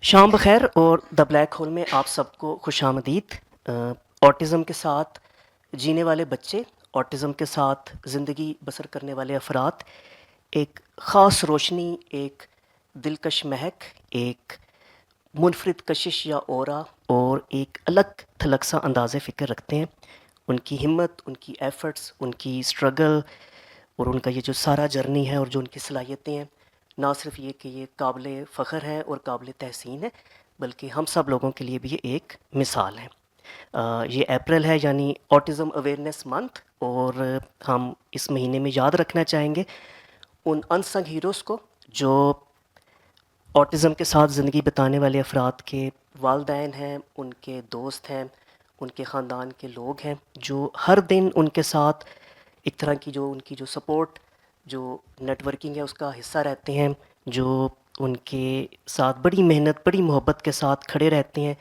شام بخیر اور دا بلیک ہول میں آپ سب کو خوش آمدید۔ آٹزم کے ساتھ جینے والے بچے، آٹزم کے ساتھ زندگی بسر کرنے والے افراد ایک خاص روشنی، ایک دلکش مہک، ایک منفرد کشش یا اورا اور ایک الگ تھلگ سا انداز فکر رکھتے ہیں۔ ان کی ہمت، ان کی ایفرٹس، ان کی اسٹرگل اور ان کا یہ جو سارا جرنی ہے اور جو ان کی صلاحیتیں ہیں، نہ صرف یہ کہ یہ قابل فخر ہیں اور قابل تحسین ہے، بلکہ ہم سب لوگوں کے لیے بھی یہ ایک مثال ہے۔ یہ اپریل ہے یعنی آٹزم اویئرنیس منتھ، اور ہم اس مہینے میں یاد رکھنا چاہیں گے ان انسنگ ہیروز کو جو آٹزم کے ساتھ زندگی بتانے والے افراد کے والدین ہیں، ان کے دوست ہیں، ان کے خاندان کے لوگ ہیں، جو ہر دن ان کے ساتھ ایک طرح کی جو ان کی جو سپورٹ، جو نیٹ ورکنگ ہے اس کا حصہ رہتے ہیں، جو ان کے ساتھ بڑی محنت، بڑی محبت کے ساتھ کھڑے رہتے ہیں۔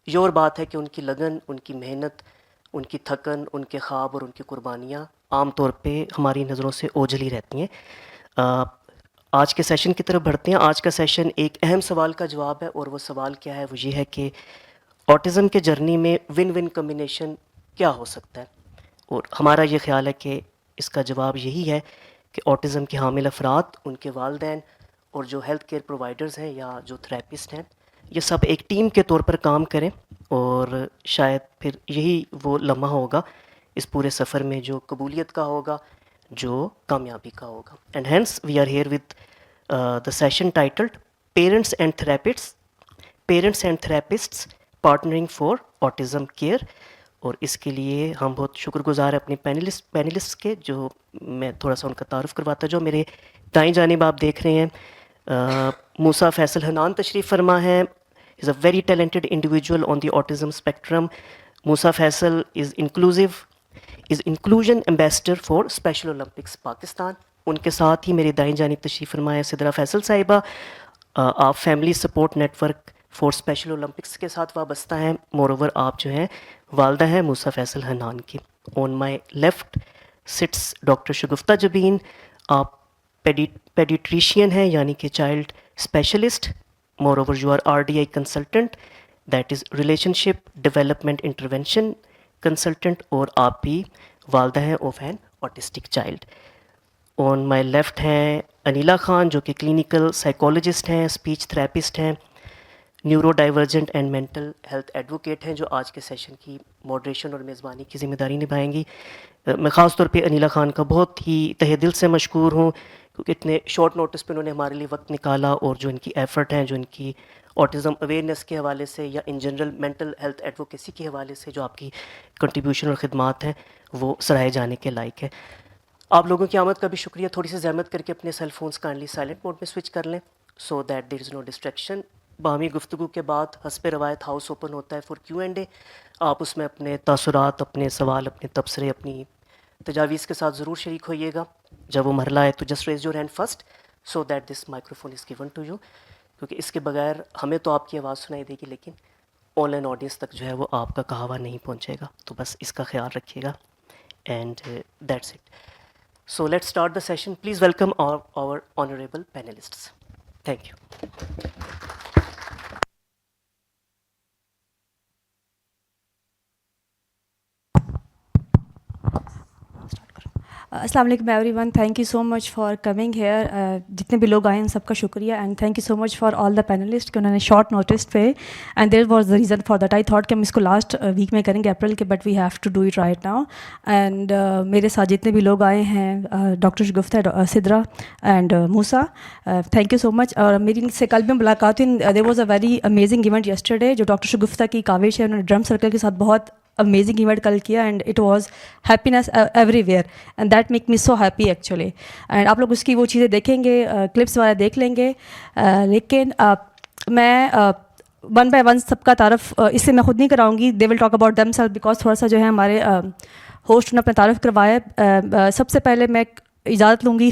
یہ اور بات ہے کہ ان کی لگن، ان کی محنت، ان کی تھکن، ان کے خواب اور ان کی قربانیاں عام طور پہ ہماری نظروں سے اوجھل ہی رہتی ہیں۔ آج کے سیشن کی طرف بڑھتے ہیں۔ آج کا سیشن ایک اہم سوال کا جواب ہے، اور وہ سوال کیا ہے؟ وہ یہ ہے کہ آٹزم کے جرنی میں ون ون کمبینیشن کیا ہو سکتا ہے؟ اور ہمارا یہ خیال ہے کہ اس کا جواب یہی ہے کہ آٹزم کے حامل افراد، ان کے والدین اور جو ہیلتھ کیئر پرووائڈرز ہیں یا جو تھراپسٹ ہیں، یہ سب ایک ٹیم کے طور پر کام کریں، اور شاید پھر یہی وہ لمحہ ہوگا اس پورے سفر میں جو قبولیت کا ہوگا، جو کامیابی کا ہوگا۔ And hence we are here with the session titled parents and therapists partnering for autism care. اور اس کے لیے ہم بہت شکر گزار ہیں اپنے پینلسٹ کے، جو میں تھوڑا سا ان کا تعارف کرواتا جو میرے دائیں جانب آپ دیکھ رہے ہیں، موسیٰ فیصل حنان تشریف فرما ہے۔ Is a very talented individual on the autism spectrum. Musa Faisal is inclusion ambassador for Special Olympics Pakistan. ان کے ساتھ ہی میرے دائیں جانب تشریف فرما ہے سدرا فیصل صاحبہ۔ آپ family support network for special Olympics کے ساتھ وابستہ ہیں۔ مور اوور آپ جو ہیں والدہ ہیں موسیٰ فیصل حنان کی۔ On my left sits doctor Shagufta Jabeen. آپ پیڈیٹریشین ہیں یعنی کہ child specialist. Moreover you are RDI consultant, that is relationship development intervention consultant, اور آپ بھی والدہ ہیں of an autistic child. On my left ہیں انیلا خان، جو کہ کلینکل سائیکولوجسٹ ہیں، اسپیچ تھراپسٹ ہیں، neurodivergent and mental health advocate ہیں، جو آج کے سیشن کی ماڈریشن اور میزبانی کی ذمہ داری نبھائیں گی۔ میں خاص طور پہ انیلا خان کا بہت ہی تہہ دل سے مشکور ہوں، کیونکہ اتنے شارٹ نوٹس پہ انہوں نے ہمارے لیے وقت نکالا، اور جو ان کی ایفرٹ ہیں، جو ان کی آٹزم اویئرنیس کے حوالے سے یا in general mental health advocacy کے حوالے سے جو آپ کی کنٹریبیوشن اور خدمات ہیں، وہ سراہے جانے کے لائق ہے۔ آپ لوگوں کی آمد کا بھی شکریہ۔ تھوڑی سی زحمت کر کے اپنے cell phones kindly silent mode میں سوئچ کر لیں، so that there is know distraction. باہمی گفتگو کے بعد حسب روایت ہاؤس اوپن ہوتا ہے فار Q&A۔ آپ اس میں اپنے تاثرات، اپنے سوال، اپنے تبصرے، اپنی تجاویز کے ساتھ ضرور شریک ہوئیے گا۔ جب وہ مرحلہ ہے تو just raise your hand first so that this microphone is given to you, کیونکہ اس کے بغیر ہمیں تو آپ کی آواز سنائی دے گی، لیکن آن لائن آڈینس تک جو ہے وہ آپ کا کہاوا نہیں پہنچے گا، تو بس اس کا خیال رکھیے گا۔ And that's it. So let's start the session. Please welcome our honorable panelists. Thank you. السلام علیکم every one, thank you so much for coming here. جتنے بھی لوگ آئے ان سب کا شکریہ، and thank you so much for all the panellist کہ انہوں نے شارٹ نوٹس پہ، and there was the reason for that. I thought کہ ہم اس کو لاسٹ ویک میں کریں گے اپریل کے، but we have to do it right now. And میرے ساتھ جتنے بھی لوگ آئے ہیں، doctor Shagufta, Sidra and Musa, thank you so much. اور میری ان سے کل بھی ملاقات ہوئی۔ There was a very amazing event yesterday, جو ڈاکٹر شگفتہ کی کاوش ہے، انہوں نے ڈرم سرکل کے ساتھ بہت امیزنگ ایونٹ کل کیا، and it was happiness every where, and that make me so happy actually. And آپ لوگ اس کی وہ چیزیں دیکھیں گے، کلپس وغیرہ دیکھ لیں گے، لیکن میں ون بائی ون سب کا تعارف اس سے میں خود نہیں کراؤں گی، they will talk about them self, because تھوڑا سا جو ہے ہمارے ہوسٹ نے اپنا تعارف کروایا۔ سب سے پہلے میں اجازت لوں گی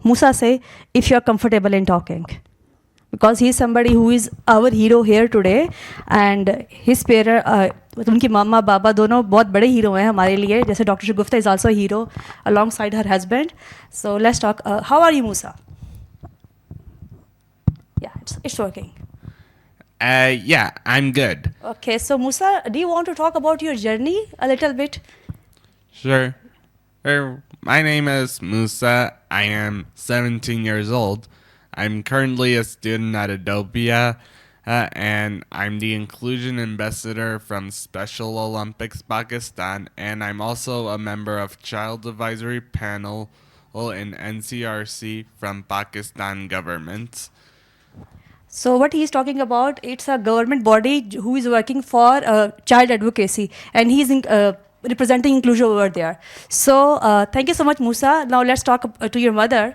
موسیٰ سے، if you are comfortable in talking, because he is somebody who is our hero here today, and his parents، ان کی ماما بابا دونوں بہت بڑے ہیرو ہیں ہمارے لیے، جیسے doctor Shagufta is also hero along side her husband. So let's talk. How are you, Musa? Yeah, it's working. Yeah, I'm good. Okay, so Musa, do you want to talk about your journey a little bit? Sure. My name is Musa. I am 17 years old. I'm currently a student at Adopia, and I'm the Inclusion Ambassador from Special Olympics Pakistan, and I'm also a member of Child Advisory Panel in NCRC from Pakistan government. So what he is talking about, it's a government body who is working for child advocacy, and he is representing inclusion over there. So thank you so much, Musa. Now let's talk to your mother.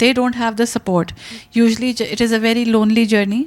they don't have the support, usually it is a very lonely journey.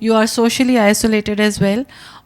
you are socially isolated as well.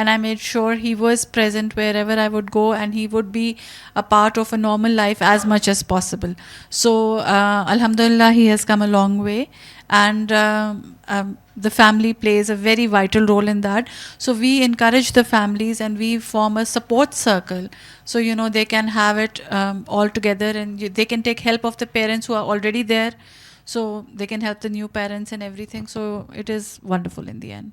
and I made sure he was present wherever I would go, and he would be a part of a normal life as much as possible. So alhamdulillah, he has come a long way, and the family plays a very vital role in that. So we encourage the families and we form a support circle, so you know they can have it all together, and they can take help of the parents who are already there, so they can help the new parents and everything. So it is wonderful in the end.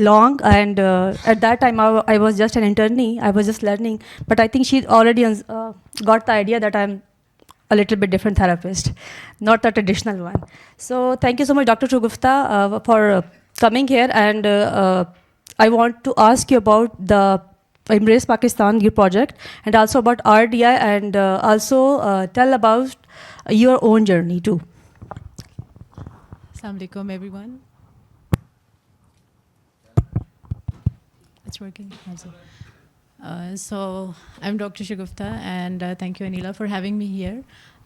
long, and at that time I was just an internee, I was just learning, but I think she already got the idea that I'm a little bit different therapist, not the traditional one. So thank you so much, Dr. Shagufta, for coming here, and I want to ask you about the Embrace Pakistan, your project, and also about RDI, and also tell about your own journey too. Assalamu alaikum, everyone. It's working. So I'm Dr. Shagufta, and thank you Anila for having me here.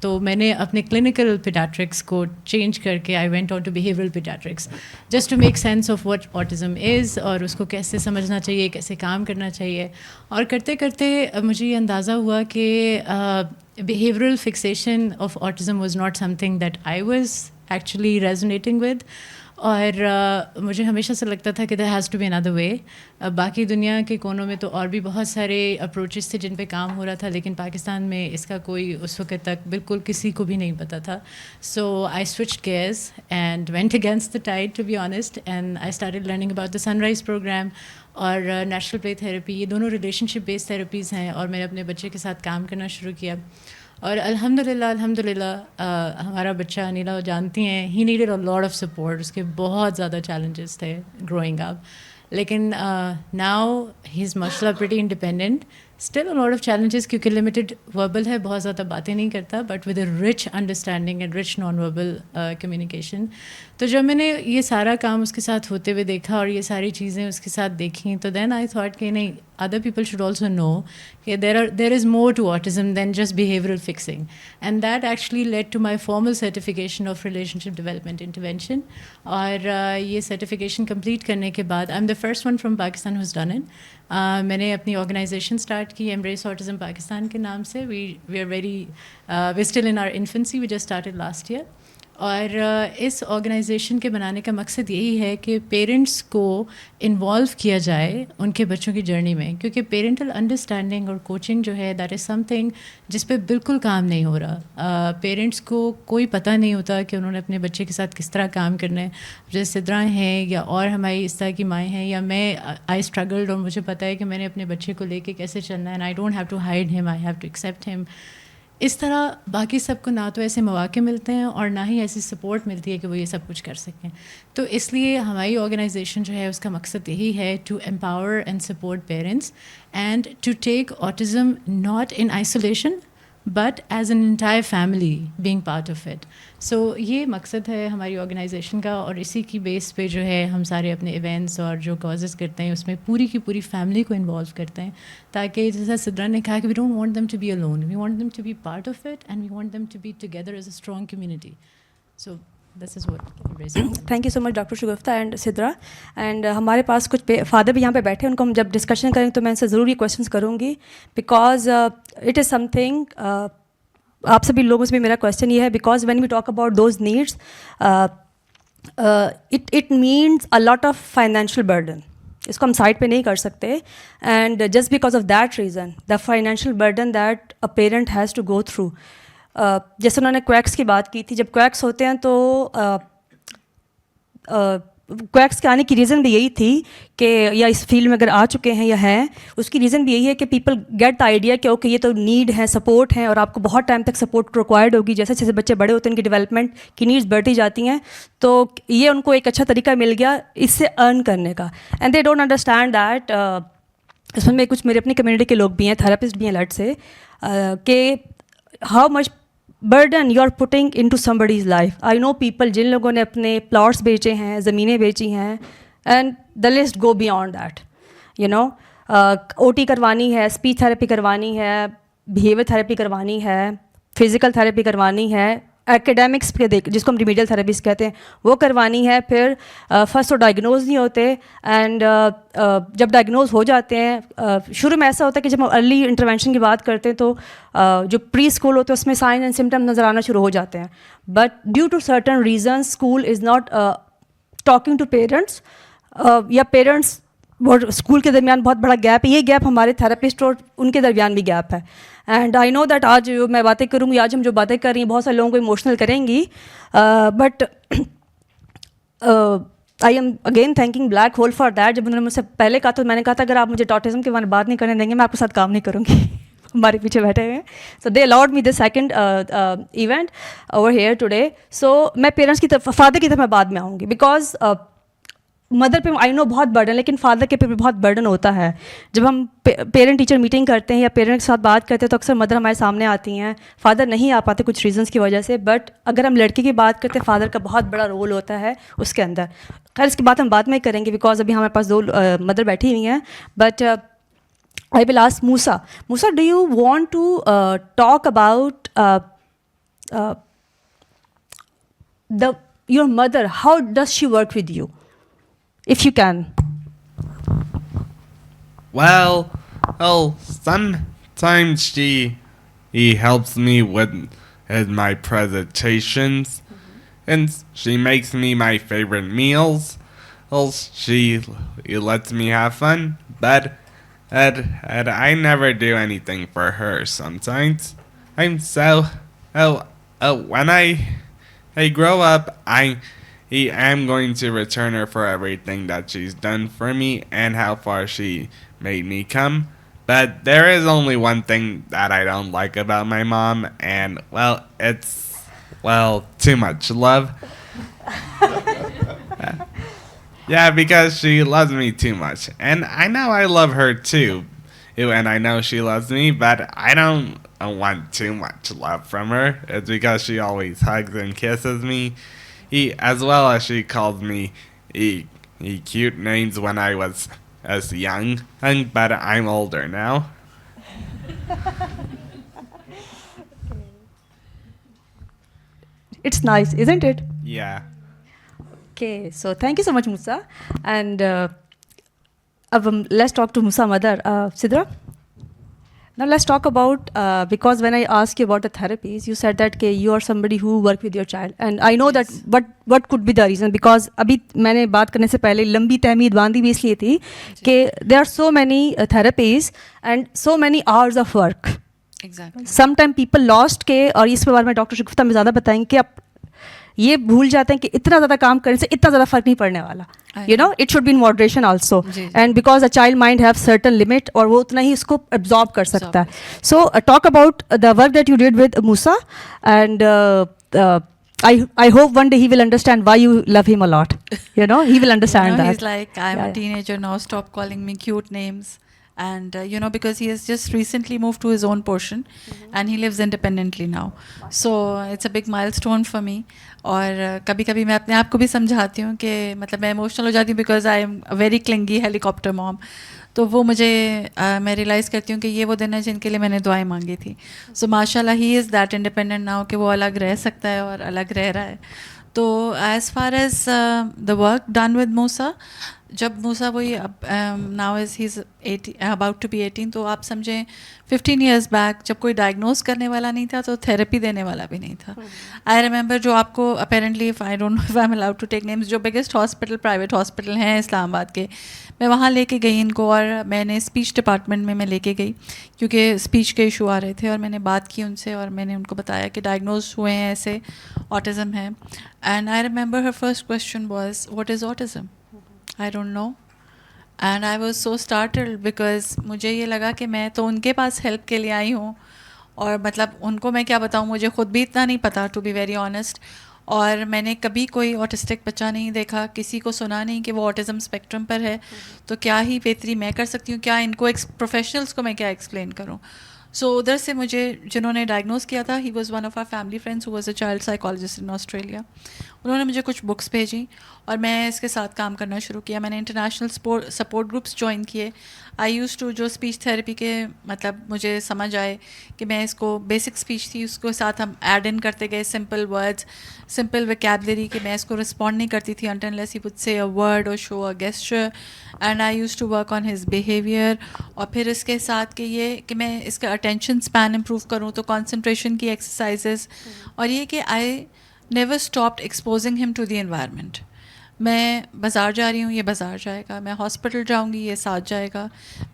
تو میں نے اپنے clinical paediatrics کو change کر کے I went on to behavioural paediatrics just to make sense of what autism is اور اس کو کیسے سمجھنا چاہیے, کیسے کام کرنا چاہیے. اور کرتے کرتے مجھے یہ اندازہ ہوا کہ behavioural fixation of autism was not something that I was actually resonating with. اور مجھے ہمیشہ سے لگتا تھا کہ there has to be another. باقی دنیا کے کونوں میں تو اور بھی بہت سارے اپروچز تھے جن پہ کام ہو رہا تھا, لیکن پاکستان میں اس کا کوئی اس وقت تک بالکل کسی کو بھی نہیں پتہ تھا. So I switched gears and went against the tide to be honest, and I started learning about the sun rise program اور نیچرل پلے تھراپی. یہ دونوں ریلیشن شپ بیسڈ تھراپیز ہیں, اور میں نے اپنے بچے کے ساتھ کام کرنا شروع کیا. اور الحمد للہ ہمارا بچہ انیلا جانتی ہیں, he needed a lot of support. اس کے بہت زیادہ چیلنجز تھے گروئنگ اپ, لیکن ناؤ ہی از ماشاء اللہ pretty independent. Still a lot of challenges کیونکہ لمیٹڈ وربل ہے, بہت زیادہ باتیں نہیں کرتا, but with a rich understanding and rich non verbal communication. تو جب میں نے یہ سارا کام اس کے ساتھ ہوتے ہوئے دیکھا اور یہ ساری چیزیں اس کے ساتھ دیکھیں, تو دین آئی تھاٹ کہ نہیں, other people should also know کہ there is more to autism than just behavioural fixing. And that actually lead to my formal certification of relationship development intervention. اور یہ سرٹیفکیشن کمپلیٹ کرنے کے بعد I am the first one from Pakistan who's done it. میں نے اپنی organisation start کی Embrace Autism Pakistan کے نام سے. We are very we still in our infancy, we just started last year. اور اس آرگنائزیشن کے بنانے کا مقصد یہی ہے کہ پیرنٹس کو انوالو کیا جائے ان کے بچوں کی جرنی میں, کیونکہ پیرنٹل انڈرسٹینڈنگ اور کوچنگ جو ہے دیٹ از سم تھنگ جس پہ بالکل کام نہیں ہو رہا. پیرنٹس کو کوئی پتہ نہیں ہوتا کہ انہوں نے اپنے بچے کے ساتھ کس طرح کام کرنا ہے. جیسے سدرا ہیں یا اور ہماری اس طرح کی مائیں ہیں, یا میں آئی اسٹرگلڈ, اور مجھے پتہ ہے کہ میں نے اپنے بچے کو لے کے کیسے چلنا ہے, and I don't have to hide him, I have to accept ہم. اس طرح باقی سب کو نہ تو ایسے مواقع ملتے ہیں اور نہ ہی ایسی سپورٹ ملتی ہے کہ وہ یہ سب کچھ کر سکیں. تو اس لیے ہماری آرگنائزیشن جو ہے اس کا مقصد یہی ہے to empower and support parents and to take autism not in isolation but as an entire family being part of it. So یہ مقصد ہے ہماری آرگنائزیشن کا, اور اسی کی بیس پہ جو ہے ہم سارے اپنے ایونٹس اور جو کازز کرتے ہیں اس میں پوری کی پوری فیملی کو انوالو کرتے ہیں, تاکہ جیسا سدرا نے کہا کہ we don't want them to be alone, we want them to be part of it and we want them to be together as a strong community. So this is what. Thank you so much doctor Shagufta and Sidra. And ہمارے پاس کچھ father بھی یہاں پہ بیٹھے, ان کو ہم جب ڈسکشن کریں تو میں ان سے ضرور یہ کویشچنس کروں گی, because it is something. آپ سبھی لوگوں سے بھی میرا کویشچن یہ ہے, because when we talk about those needs it means a lot of financial burden. اس کو ہم سائڈ پہ نہیں کر سکتے, and just because of that reason the financial burden that a parent has to go through. جیسے انہوں نے کویکس کی بات کی تھی, جب کویکس ہوتے ہیں تو کویکس کے آنے کی ریزن بھی یہی تھی کہ, یا اس فیلڈ میں اگر آ چکے ہیں یا ہیں, اس کی ریزن بھی یہی ہے کہ پیپل گیٹ دا آئیڈیا کہ اوکے یہ تو نیڈ ہے, سپورٹ ہے, اور آپ کو بہت ٹائم تک سپورٹ ریکوائرڈ ہوگی. جیسے جیسے بچے بڑے ہوتے ہیں ان کی ڈیولپمنٹ کی نیڈس بڑھتی جاتی ہیں, تو یہ ان کو ایک اچھا طریقہ مل گیا اس سے ارن کرنے کا. And they don't understand that. اس میں کچھ میرے اپنی کمیونٹی کے لوگ بھی ہیں, تھراپسٹ بھی ہیں لٹ سے, کہ how much burden you are putting into somebody's life. I know people جن لوگوں نے اپنے پلاٹس بیچے ہیں, زمینیں بیچی ہیں, and the list go beyond that. You know, OT کروانی ہے, اسپیچ تھراپی کروانی ہے, بیہیویئر تھراپی کروانی ہے, فزیکل تھراپی کروانی ہے, ایکیڈیمکس پہ جس کو ہم ریمیڈیل تھراپیز کہتے ہیں وہ کروانی ہے. پھر فرسٹ تو ڈائگنوز نہیں ہوتے, اینڈ جب ڈائگنوز ہو جاتے ہیں, شروع میں ایسا ہوتا ہے کہ جب ہم ارلی انٹرونشن کی بات کرتے ہیں تو جو پری اسکول ہوتے ہیں اس میں سائن اینڈ سمٹم نظر آنا شروع ہو جاتے ہیں, but due to certain reasons school is not talking to parents, یا پیرنٹس اور اسکول کے درمیان بہت بڑا گیپ ہے. یہ گیپ ہمارے تھراپسٹ اور ان کے درمیان بھی گیپ ہے. اینڈ آئی نو دیٹ آج جو میں باتیں کروں گی, آج ہم جو باتیں کر رہی ہیں بہت سارے لوگوں کو ایموشنل کریں گی, but I am again thinking black hole for that. جب انہوں نے مجھ سے پہلے کہا تو میں نے کہا تھا اگر آپ مجھے آٹزم کے بارے میں بات نہیں کرنے دیں گے میں آپ کے ساتھ کام نہیں کروں گی. ہمارے پیچھے بیٹھے ہوئے ہیں. So they allowed me the second event over here today. So میں پیرنٹس کی طرف, فادر کی طرف میں بعد میں آؤں گی, بیکاز مدر پہ آئی نو بہت برڈن, لیکن فادر کے پہ بھی بہت برڈن ہوتا ہے. جب ہم پیرنٹ ٹیچر میٹنگ کرتے ہیں یا پیرنٹ کے ساتھ بات کرتے ہیں تو اکثر مدر ہمارے سامنے آتی ہیں, فادر نہیں آ پاتے کچھ ریزنس کی وجہ سے. بٹ اگر ہم لڑکی کی بات کرتے ہیں فادر کا بہت بڑا رول ہوتا ہے اس کے اندر. خیر اس کی بات ہم بعد میں کریں گے, بیکاز ابھی ہمارے پاس 2 مدر بیٹھی ہوئی ہیں. But I will ask Musa. Musa, do you want to talk about your mother, how does she work with you, if you can? Well, sometimes he helps me with my presentations, and she makes me my favorite meals. Well, she lets me have fun, but I never do anything for her sometimes. I'm so when I grow up, I am going to return her for everything that she's done for me and how far she made me come. But there is only one thing that I don't like about my mom, and, well, it's, too much love. Yeah, because she loves me too much. And I know I love her too. And I know she loves me, but I don't want too much love from her. It's because she always hugs and kisses me. As well as she calls me cute names when I was as young, but I'm older now. It's nice, isn't it? Yeah. Okay, so thank you so much, Musa. And let's talk to Musa mother, Sidra. Now let's talk about, because when I asked you about the therapies, you said that you are somebody who work with your child. And I know that what could be the reason, because ابھی میں نے بات کرنے سے پہلے لمبی تحمید باندھی بھی اس لیے تھی کہ there are so many therapies and so many hours of work. Exactly. Sometime people lost کے, اور اس کے بارے میں ڈاکٹر شگفتہ میں زیادہ بتائیں گے کہ اب یہ بھول جاتے ہیں کہ اتنا زیادہ کام کرنے سے اتنا زیادہ فرق نہیں پڑنے والا. You know, it should be in moderation also. And because a child mind have certain limit, اور وہ اتنا ہی اس کو absorb کر سکتا ہے. So talk about the work that you did with Musa, and I hope one day he will understand why you love him a lot. You know, he will understand that. He's like, I'm a teenager now, stop calling me cute names. And because he has just recently moved to his own portion, and he lives independently now, so it's a big milestone for me. اور کبھی کبھی میں اپنے آپ کو بھی سمجھاتی ہوں کہ مطلب میں ایموشنل ہو جاتی ہوں because I am very clingy helicopter mom. تو وہ مجھے میں ریئلائز کرتی ہوں کہ یہ وہ دن ہے جن کے لیے میں نے دعائیں مانگی تھی. سو ماشاء اللہ ہی از دیٹ انڈیپینڈنٹ ناؤ کہ وہ الگ رہ سکتا ہے اور الگ رہ رہا ہے. تو as far as the work done with Musa, جب موسا وہی اب now is he is 18 to be 18, تو آپ سمجھیں 15 ایئرس بیک جب کوئی ڈائگنوز کرنے والا نہیں تھا تو تھیراپی دینے والا بھی نہیں تھا. آئی ریممبر جو آپ کو apparently I don't know if I am allowed to take names, جو بگیسٹ ہاسپٹل پرائیویٹ ہاسپٹل ہیں اسلام آباد کے, میں وہاں لے کے گئی ان کو, اور میں نے اسپیچ ڈپارٹمنٹ میں لے کے گئی کیونکہ اسپیچ کے ایشو آ رہے تھے, اور میں نے بات کی ان سے اور میں نے ان کو بتایا کہ ڈائگنوز ہوئے ہیں ایسے, آٹزم ہے. And I remember her first question was what is autism. I don't know. And I was so startled because مجھے یہ لگا کہ میں تو ان کے پاس ہیلپ کے لیے آئی ہوں, اور مطلب ان کو میں کیا بتاؤں, مجھے خود بھی اتنا نہیں پتہ ٹو بی ویری آنیسٹ. اور میں نے کبھی کوئی آٹسٹک بچہ نہیں دیکھا, کسی کو سنا نہیں کہ وہ آٹزم اسپیکٹرم پر ہے, تو کیا ہی بہتری میں کر سکتی ہوں, کیا ان کو پروفیشنلس کو میں کیا ایکسپلین کروں. سو ادھر سے مجھے جنہوں نے ڈائگنوز کیا تھا, he was one of our family friends who was a child psychologist in Australia. انہوں نے مجھے کچھ بکس بھیجی اور میں اس کے ساتھ کام کرنا شروع کیا. میں نے انٹرنیشنل سپورٹ گروپس جوائن کیے. آئی یوز ٹو, جو اسپیچ تھیراپی کے مطلب مجھے سمجھ آئے کہ میں اس کو بیسک اسپیچ تھی اس کو ساتھ ہم ایڈ ان کرتے گئے, سمپل ورڈز, سمپل ویکیبلری, کہ میں اس کو رسپونڈ نہیں کرتی تھی until unless he would say a word or show a gesture, and I used to work on his behavior. اور پھر اس کے ساتھ کہ یہ کہ میں اس کا اٹینشن اسپین امپروو کروں تو کانسنٹریشن کی ایکسرسائزز, اور یہ کہ آئی نیور اسٹاپڈ ایکسپوزنگ ہم ٹو دی انوائرمنٹ. میں بازار جا رہی ہوں, یہ بازار جائے گا, میں ہاسپٹل جاؤں گی, یہ ساتھ جائے گا,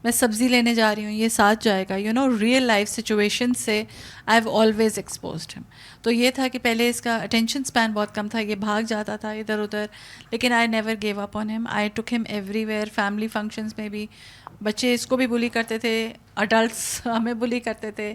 میں سبزی لینے جا رہی ہوں, یہ ساتھ جائے گا. ریئل لائف سچویشن سے آئی ہیو آلویز ایکسپوزڈ ہم. تو یہ تھا کہ پہلے اس کا اٹینشن اسپین بہت کم تھا, یہ بھاگ جاتا تھا ادھر ادھر, لیکن آئی نیور گیو اپ آن ہم. آئی ٹک ہم ایوری ویئر. فیملی فنکشنز میں بھی بچے اس کو بھی بلی کرتے تھے, اڈلٹس ہمیں بلی کرتے تھے,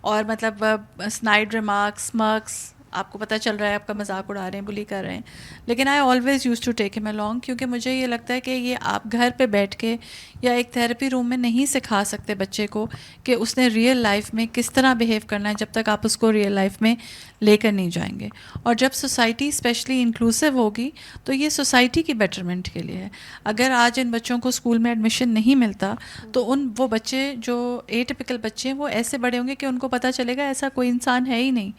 اور مطلب سنائڈ ریمارکس, اسمرکس, آپ کو پتہ چل رہا ہے آپ کا مذاق اڑا رہے ہیں, بلی کر رہے ہیں, لیکن I always use to take him along, کیونکہ مجھے یہ لگتا ہے کہ یہ آپ گھر پہ بیٹھ کے یا ایک تھیراپی روم میں نہیں سکھا سکتے بچے کو کہ اس نے ریئل لائف میں کس طرح بیہیو کرنا ہے, جب تک آپ اس کو ریئل لائف میں لے کر نہیں جائیں گے. اور جب سوسائٹی اسپیشلی انکلوسیو ہوگی تو یہ سوسائٹی کی بیٹرمنٹ کے لیے ہے. اگر آج ان بچوں کو اسکول میں ایڈمیشن نہیں ملتا تو وہ بچے جو اے ٹپیکل بچے ہیں وہ ایسے بڑے ہوں گے کہ ان کو پتہ چلے گا ایسا کوئی انسان ہے ہی نہیں,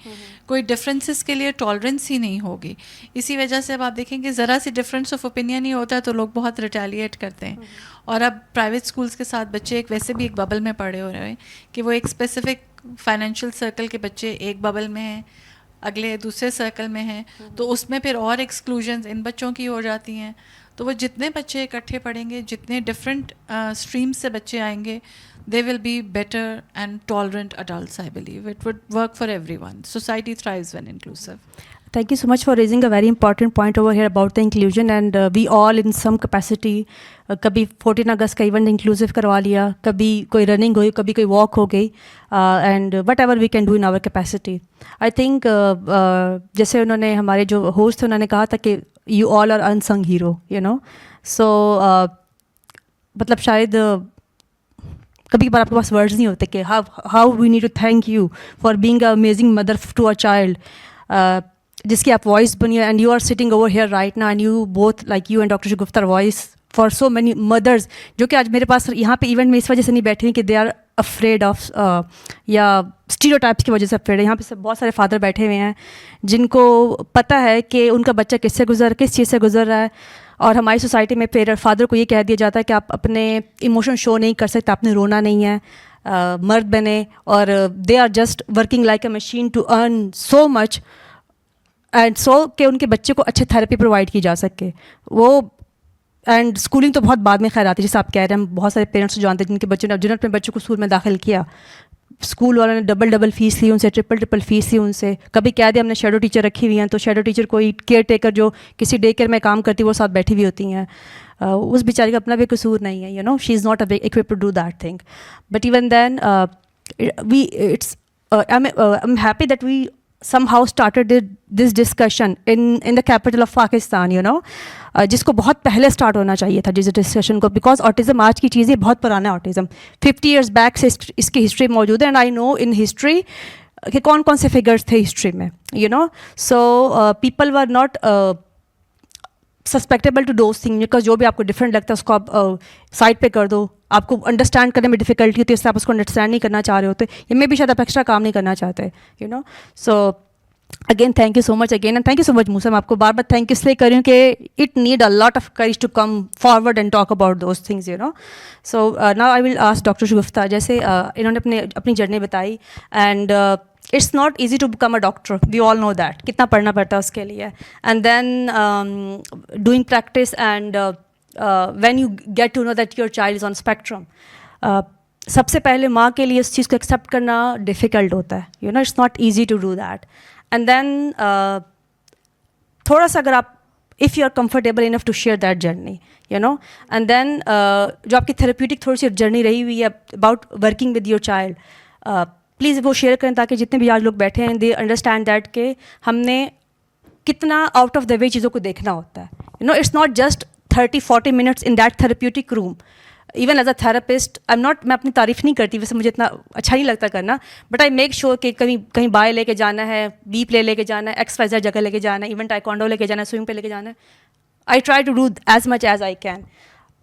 کوئی ڈفرینسز کے لیے ٹالرنس ہی نہیں ہوگی. اسی وجہ سے اب آپ دیکھیں کہ ذرا سی ڈفرینس آف اوپینین ہی ہوتا ہے تو لوگ بہت ریٹیلیٹ کرتے ہیں. اور اب پرائیویٹ اسکولس کے ساتھ بچے ویسے بھی ایک ببل میں پڑے ہو رہے ہیں کہ وہ ایک اسپیسیفک فائنینشیل سرکل کے بچے ایک ببل میں ہیں, اگلے دوسرے سرکل میں ہیں, تو اس میں پھر اور ایکسکلوژنز ان بچوں کی ہو جاتی ہیں. تو وہ جتنے بچے اکٹھے پڑھیں گے, جتنے ڈفرینٹ اسٹریمس سے بچے آئیں گے, they will be better and tolerant adults, I believe. It would work for everyone. Society thrives when inclusive. Thank you so much for raising a very important point over here about the inclusion, and we all in some capacity, kabhi 14 August ka event inclusive karwa liya, kabhi koi running hoyi, kabhi koi walk ho gayi, and whatever we can do in our capacity. I think jaise unhone hamare jo host the unhone kaha tha ki you all are unsung hero, you know, so matlab shayad کبھی کبھار آپ کے پاس words نہیں ہوتے کہ how we need to thank you for being a amazing mother to a child, جس کی آپ وائس بنی ہے, and you are sitting over here right now, and you both like you and doctor Shagufta voice for so many mothers, جو کہ آج میرے پاس یہاں پہ ایونٹ میں اس وجہ سے نہیں بیٹھے ہیں کہ دے آر افریڈ آف یا اسٹیریوٹائپس کی وجہ سے افریڈ ہے. یہاں پہ بہت سارے فادر بیٹھے ہوئے ہیں جن کو پتہ ہے کہ ان کا بچہ کس چیز سے گزر رہا ہے, اور ہماری سوسائٹی میں پھر فادر کو یہ کہہ دیا جاتا ہے کہ آپ اپنے ایموشن شو نہیں کر سکتے, آپ نے رونا نہیں ہے, مرد بنے, اور they are just working like a machine to earn so much and so کہ ان کے بچے کو اچھے تھراپی پرووائڈ کی جا سکے. وہ اینڈ اسکولنگ تو بہت بعد میں خیر آتی ہے, جیسے آپ کہہ رہے ہیں, ہم بہت سارے پیرنٹس جانتے ہیں جن کے بچوں نے جنہوں نے اپنے بچوں کو اسکول میں داخل کیا, اسکول والوں نے ڈبل فیس لی ان سے, ٹرپل فیس لی ان سے. کبھی کہہ دیا ہم نے شیڈو ٹیچر رکھی ہوئی ہیں, تو شیڈو ٹیچر کوئی کیئر ٹیکر جو کسی ڈے کیئر میں کام کرتی ہے وہ ساتھ بیٹھی ہوئی ہوتی ہیں. اس بیچاری کا اپنا بھی قصور نہیں ہے, you know, she is not equipped to do that thing. But even then I'm happy that we somehow started this discussion in the capital of Pakistan, you know, جس کو بہت پہلے اسٹارٹ ہونا چاہیے تھا جس ڈسکشن کو, بیکاز آٹزم آج کی چیز ہے, بہت پرانا آٹزم 50 ایئرس بیک سے اس کی ہسٹری موجود ہے. And I know in history کہ کون کون سے فگرس تھے ہسٹری میں, you know, so people were not susceptible to those thing, because جو بھی آپ کو ڈفرینٹ لگتا ہے اس کو آپ سائڈ پہ کر دو. آپ کو انڈرسٹینڈ کرنے میں ڈفیکلٹی ہوتی ہے, اس سے آپ اس کو انڈرسٹینڈ نہیں کرنا چاہ رہے ہوتے, یا میں بھی شاید آپ ایکسٹرا کام نہیں کرنا چاہتے, you know. So again thank you so much again, and thank you so much Musa. میں آپ کو بار بار تھینک اس لیے کر رہی ہوں کہ it need a lot of courage to come forward and talk about those things, you know. So now I will ask doctor Shagufta, جیسے انہوں نے اپنی جرنی بتائی, and it's not easy to become a doctor, we all know that, کتنا پڑھنا پڑتا ہے اس کے لیے, and then doing practice, and when you get to know that your child is on spectrum, سب سے پہلے ماں کے لیے اس چیز کو ایکسیپٹ کرنا ڈیفیکلٹ ہوتا ہے, you know, it's not easy to do that. And then تھوڑا سا اگر آپ if you are comfortable enough to share that journey, you know, and then جو آپ کی therapeutic تھوڑی سی جرنی رہی ہوئی ہے about working with your child, please وہ شیئر کریں تاکہ جتنے بھی آج لوگ بیٹھے ہیں they understand that کہ ہم نے کتنا آؤٹ آف دا وے چیزوں کو دیکھنا ہوتا ہے, you know, it's not just 30-40 minutes in that therapeutic room. Even as a therapist میں اپنی تعریف نہیں کرتی, ویسے مجھے اتنا اچھا نہیں لگتا کرنا, بٹ آئی میک شیور کہ کہیں بائے لے کے جانا ہے, بی پلے لے کے جانا ہے, ایکس وائی زیڈ جگہ لے کے جانا ہے, ایون ٹائیکوانڈو لے کے جانا ہے, سوئمنگ پہ لے کے جانا ہے. I try to do as much as I can.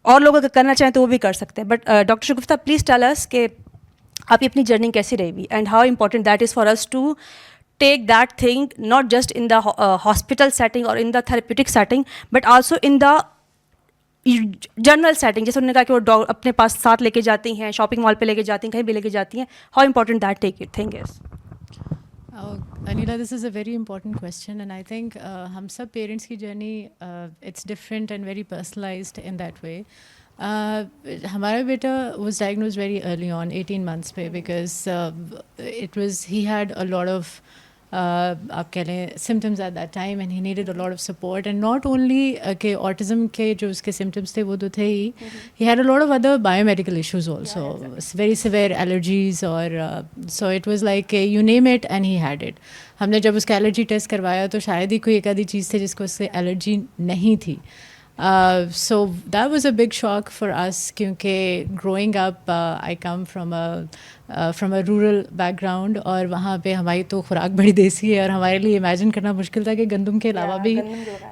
اور لوگ اگر کرنا چاہیں تو وہ بھی کر سکتے ہیں. But doctor Shagufta, please tell us کہ آپ کی اپنی جرنی کیسی رہی ہوئی, and how important that is for us to take that thing not just in the hospital setting or in the therapeutic setting, but also in the general setting. جیسے انہوں نے کہا کہ وہ اپنے پاس ساتھ لے کے جاتی ہیں, شاپنگ مال پہ لے کے جاتی ہیں, کہیں بھی لے کے جاتی ہیں. How important that thing is. Anila, this is a very important question, and I think ہم سب پیرنٹس کی journey it's different and very personalized in that way. ہمارا بیٹا was diagnosed very early on, 18 months پہ, because he had a lot of آپ کہہ لیں symptoms at that time and he needed a lot of support and not only کہ autism کے جو اس کے سمٹمس تھے وہ تو تھے he had a lot of other biomedical issues also very severe allergies اور so it was like you name it and he had it. ہم نے جب اس کا الرجی ٹیسٹ کروایا تو شاید ہی کوئی ایک آدھی چیز تھی جس کو اس سے الرجی نہیں تھی. So that was a big shock for us کیونکہ growing up I come from a rural background اور وہاں پہ ہماری تو خوراک بڑی دیسی ہے اور ہمارے لیے امیجن کرنا مشکل تھا کہ گندم کے علاوہ بھی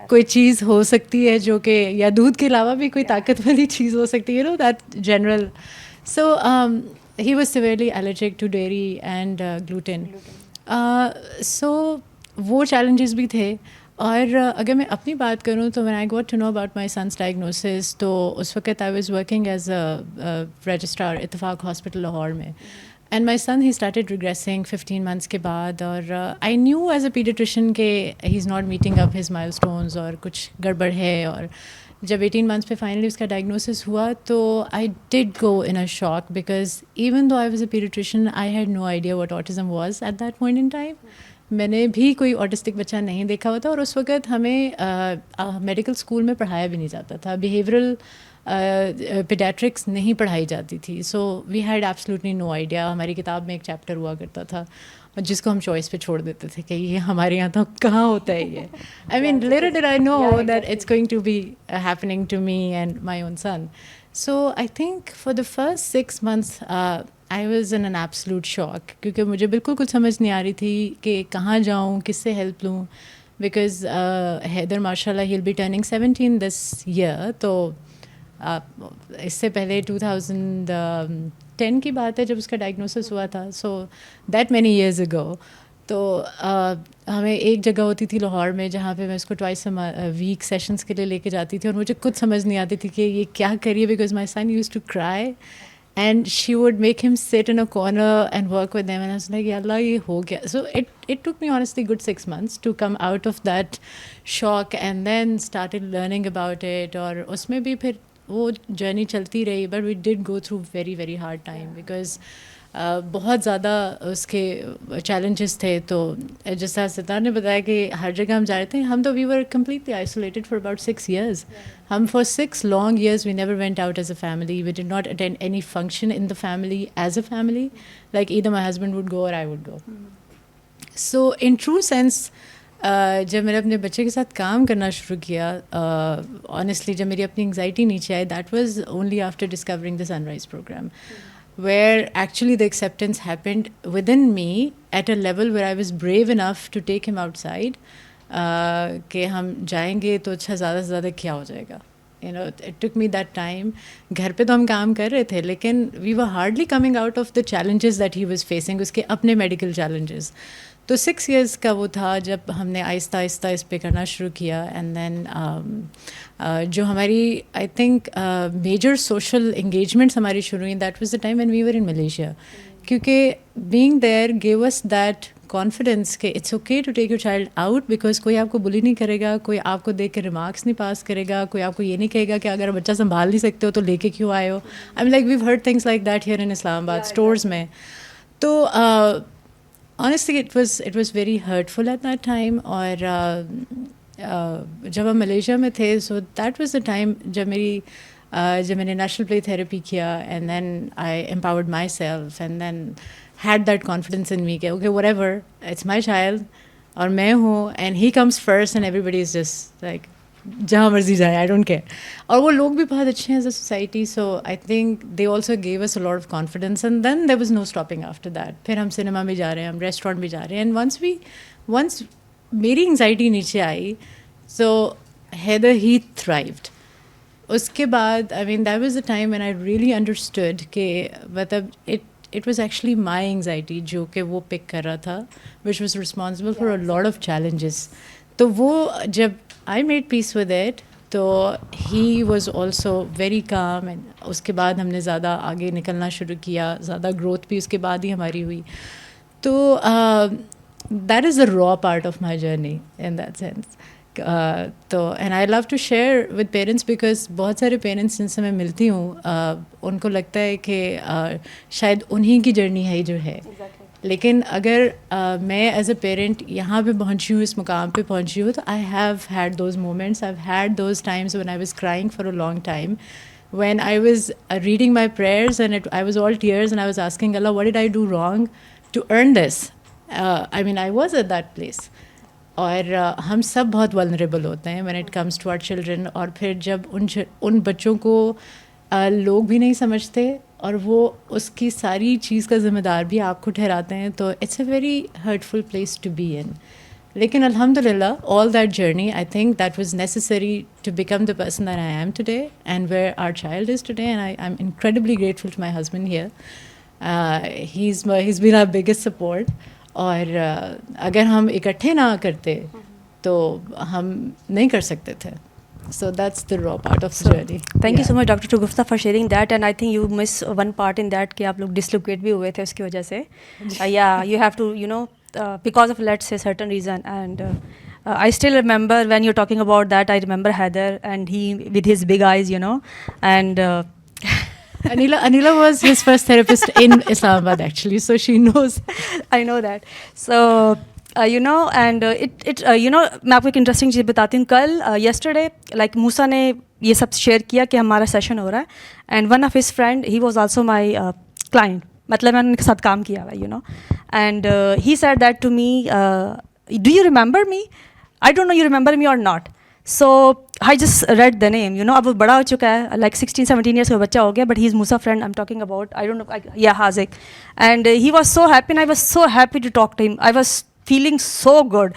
کوئی چیز ہو سکتی ہے جو کہ یا دودھ کے علاوہ بھی کوئی طاقت والی چیز ہو سکتی ہے that general. So he was severely allergic to dairy and gluten. So وہ challenges بھی تھے. اور اگر میں اپنی بات کروں تو when I got to know about my son's diagnosis تو اس وقت I was working as a registrar اتفاق ہاسپٹل لاہور میں and my son he started regressing 15 months کے بعد اور I knew as a pediatrician کہ he's not meeting up his milestones اور کچھ گڑبڑ ہے. اور جب 18 months پہ فائنلی اس کا ڈائگنوسس ہوا تو I did go in a shock because even though I was a pediatrician I had no idea what autism was at that point in time. میں نے بھی کوئی آٹسٹک بچہ نہیں دیکھا ہوا تھا اور اس وقت ہمیں میڈیکل اسکول میں پڑھایا بھی نہیں جاتا تھا, بیہیورل پیڈیاٹرکس نہیں پڑھائی جاتی تھی. So we had absolutely no idea. ہماری کتاب میں ایک چیپٹر ہوا کرتا تھا جس کو ہم چوائس پہ چھوڑ دیتے تھے کہ یہ ہمارے یہاں تو کہاں ہوتا ہے یہ. I mean later did I know that it's going to be happening to me and my own son. So I think for the first 6 months I was in an absolute shock کیونکہ مجھے بالکل کچھ سمجھ نہیں آ رہی تھی کہ کہاں جاؤں, کس سے ہیلپ لوں. بیکاز حیدر ماشاء اللہ he'll be turning 17 this year. تو اس سے پہلے 2010 کی بات ہے جب اس کا ڈائگنوسس ہوا تھا. So that many years ago. تو ہمیں ایک جگہ ہوتی تھی لاہور میں جہاں پہ میں اس کو ٹوائس ویک سیشنس کے لیے لے کے جاتی تھی اور مجھے کچھ سمجھ نہیں آتی تھی کہ یہ کیا کریے because my son use to cry and she would make him sit in a corner and work with them and I was like, ya Allah, ye ho gaya. So it took me honestly good 6 months to come out of that shock and then started learning about it. Aur usme bhi phir wo journey chalti rahi, but we did go through very very hard time because بہت زیادہ اس کے challenges تھے. تو جیسا ستار نے بتایا کہ ہر جگہ ہم جا رہے تھے, ہم تو we were completely isolated for about 6 years. ہم for 6 long years we never went out as a family. We did not attend any function in the family as a family. Like either my husband would go or I would go. So in true sense جب میں نے اپنے بچے کے ساتھ کام کرنا شروع کیا, آنیسٹلی جب میری اپنی انگزائٹی نیچے آئی, that was only after discovering the sun rise program where actually the acceptance happened within me at a level where I was brave enough to take him outside کہ ہم جائیں گے تو اچھا زیادہ سے زیادہ کیا ہو جائے گا. You know, it took me that time. گھر پہ تو ہم کام کر رہے تھے لیکن we were hardly coming out of the challenges that he was facing, اس کے اپنے میڈیکل challenges. تو 6 years کا وہ تھا جب ہم نے آہستہ آہستہ اس پہ کرنا شروع کیا. اینڈ دین جو ہماری I think major social engagements ہماری شروع ہوئی, that was the time when we were in Malaysia, کیونکہ being there gave us that confidence کہ it's okay to take your child out because کوئی آپ کو بلی نہیں کرے گا, کوئی آپ کو دیکھ کے ریمارکس نہیں پاس کرے گا, کوئی آپ کو یہ نہیں کہے گا کہ اگر بچہ سنبھال نہیں سکتے ہو تو لے کے کیوں آئے ہو. I am like we've heard things like that here in Islamabad stores میں. تو honestly it was very hurtful at that time. اور جب ہم ملیشیا میں تھے so that was the time جب میں نے نیشنل پلے تھراپی کیا and then I empowered myself and then had that confidence in me کہ okay whatever it's my child اور میں ہوں and he comes first and everybody is just like جہاں مرضی جائے, I don't care. اور وہ لوگ بھی بہت اچھے ہیں as a society. So I think they also give us a lot of confidence and then there was no stopping after that. پھر ہم سنیما بھی جا رہے ہیں, ہم ریسٹورینٹ بھی جا رہے ہیں. اینڈ ونس میری انگزائٹی نیچے آئی سو حیدر ہی تھرائیوڈ. اس کے بعد I mean that was the time when I really understood کہ مطلب it was actually my anxiety جو کہ وہ پک کر رہا تھا which was responsible for a lot of challenges. تو وہ جب I made peace with it تو he was also very calm and اس کے بعد ہم نے زیادہ آگے نکلنا شروع کیا, زیادہ گروتھ بھی اس کے بعد ہی ہماری ہوئی. تو that is the raw part of my journey in that sense. تو and I love to share with parents because بہت سارے پیرنٹس جن سے میں ملتی ہوں ان کو لگتا ہے کہ شاید انہیں کی جرنی ہے جو ہے لیکن اگر میں ایز اے پیرنٹ یہاں پہ پہنچی ہوں, اس مقام پہ پہنچی ہوں, تو I have had those moments, I have had those Times when I was crying for a long time, when I was reading my prayers and I was all tears and I was asking Allah, what did I do wrong to earn this? I mean, I was at that place. اور ہم سب بہت vulnerable ہوتے ہیں when it comes to our children. اور پھر جب ان بچوں کو لوگ بھی نہیں سمجھتے اور وہ اس کی ساری چیز کا ذمہ دار بھی آپ کو ٹھہراتے ہیں, تو it's a very hurtful place to be in. لیکن الحمد للہ all that journey I think that was necessary to become the person that I am today and where our child is today, and I am incredibly grateful to my husband here. He is been our biggest support. اور اگر ہم اکٹھے نہ کرتے تو ہم نہیں کر سکتے تھے. So that's the raw part of the journey. Thank you so much, Dr. Shagufta, for sharing that. And I think you miss one part in that کہ آپ لوگ dislocate بھی ہوئے تھے اس کی وجہ سے. Yeah, you have to, you know, because of let's say certain reason. And I still remember when you're talking about that, I remember Haider and he with his big eyes, you know, and Anila was his first therapist in Islamabad actually, so she knows. I know that. So you know, and you know, میں آپ کو ایک interesting چیز بتاتی ہوں. کل yesterday like موسیٰ نے یہ سب شیئر کیا کہ ہمارا سیشن ہو رہا ہے, and one of his friend he was also my client, مطلب میں نے ان کے ساتھ کام کیا ہوا ہے, you know, and he said that to me, do you remember me, I don't know you remember me or not. So I just read the name, you know, اب وہ بڑا ہو چکا ہے, لائک 16-17 ایئرس کا بچہ ہو گیا, but he is Musa friend I am talking about, I don't know, یا Haziq, and he was so happy and I was so happy to talk to him. I was feeling so good,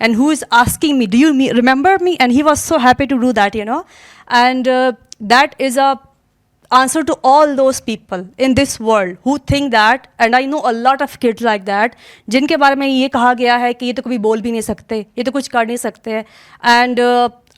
and who is asking me, do you remember me? And he was so happy to do that, you know, and that is a answer to all those people in this world who think that, and I know a lot of kids like that, جن کے بارے میں یہ کہا گیا ہے کہ یہ تو کبھی بول بھی نہیں سکتے, یہ تو کچھ کر نہیں سکتے, and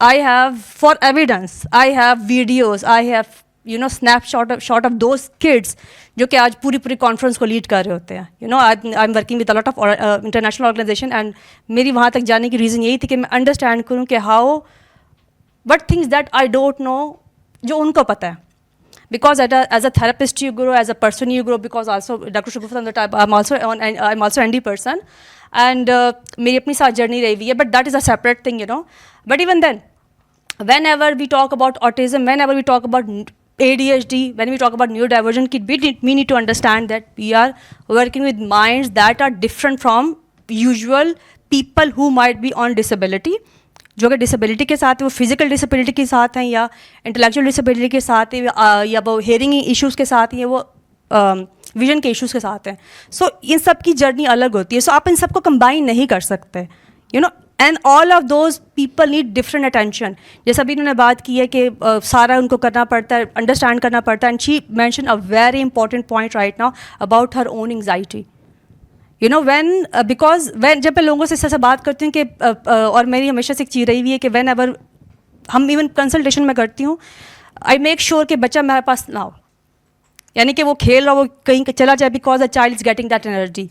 I have for evidence, I have videos, I have, you know, shot of those kids جو کہ آج پوری کانفرنس کو لیڈ کر رہے ہوتے ہیں. You know, I am working with lot of international organisation, and میری وہاں تک جانے کی ریزن یہی تھی کہ میں انڈرسٹینڈ کروں کہ how what things that I don't know جو ان کو پتہ ہے. Because as a therapist you grow, as a person you grow, because also Dr. Shagufta, I'm also ND person, and میری اپنی ساتھ جرنی رہی ہوئی ہے, but that is a separate thing, you know. But even then, whenever we talk about autism, whenever we talk about ADHD, when we talk about neurodivergent kid, we need to understand that we are working with minds that are different from usual people who might be on disability. جو کہ disability کے ساتھ وہ physical disability کے ساتھ ہیں, یا intellectual disability کے ساتھ ہیں, یا وہ ہیئرنگ ایشوز کے ساتھ ہیں, وہ ویژن کے ایشوز کے ساتھ ہیں. سو ان سب کی جرنی الگ ہوتی ہے. سو آپ ان سب کو کمبائن نہیں کر سکتے, you know, and all of those people need different attention. جیسا ابھی انہوں نے بات کی ہے کہ سارا ان کو کرنا پڑتا ہے, انڈرسٹینڈ کرنا پڑتا ہے, and she mention a very important point right now about her own anxiety. You know, because جب میں لوگوں سے اس طرح سے بات کرتی ہوں کہ, اور میری ہمیشہ سے ایک چیز رہی ہوئی ہے کہ وین ایور ہم ایون کنسلٹیشن میں کرتی ہوں, آئی میک شیور کہ بچہ میرے پاس نہ ہو, یعنی کہ وہ کھیل رہا, وہ کہیں چلا جائے, because the child is getting that energy,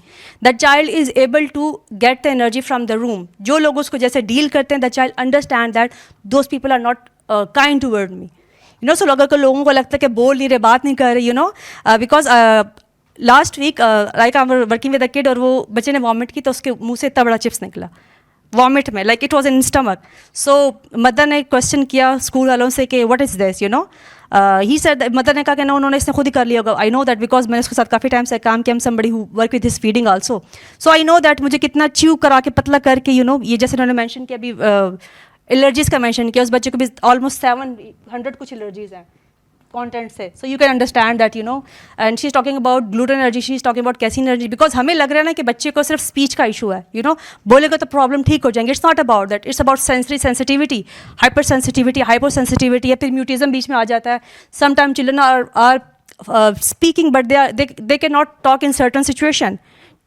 that child is able to get the energy from the room. جو لوگ اس کو جیسے ڈیل کرتے ہیں, the child understand that those people are not kind toward me, you know. So اگر لوگوں کو لگتا ہے کہ بول نہیں رہے, بات نہیں کر رہے, you know, because last week like I am working with a kid, اور وہ بچے نے وامٹ کی تو اس کے منہ سے اتنا بڑا چپس نکلا وامٹ میں, like it was in stomach. So mother نے کوشچن کیا اسکول والوں سے کہ what is this, you know. He said, mother نے کہا کہ نو, انہوں نے اس نے خود ہی کر لیا ہوگا. آئی نو دیٹ بیکاز میں نے اس کے ساتھ کافی ٹائم سے کام کیا, am somebody who work with his feeding also. So I know that مجھے کتنا چیو کرا کے پتلا کر کے, یو نو, یہ جیسے انہوں نے مینشن کیا ابھی الرجیز کا مینشن کیا, اس بچے کو بھی آلموسٹ 700 کچھ الرجیز ہیں کانٹینٹ سے. So you can understand that, you know, and she is talking about gluten allergy, she is talking about casein allergy, because ہمیں لگ رہا ہے نا کہ بچے کو صرف اسپیچ کا ایشو ہے, یو نو, بولے گا تو پرابلم ٹھیک ہو جائیں گے. It's not about that, it's about sensory sensitivity, hypersensitivity, hypersensitivity, یا پھر میوٹیزم بیچ میں آ جاتا ہے. Sometime children are speaking but they can not talk in certain situation,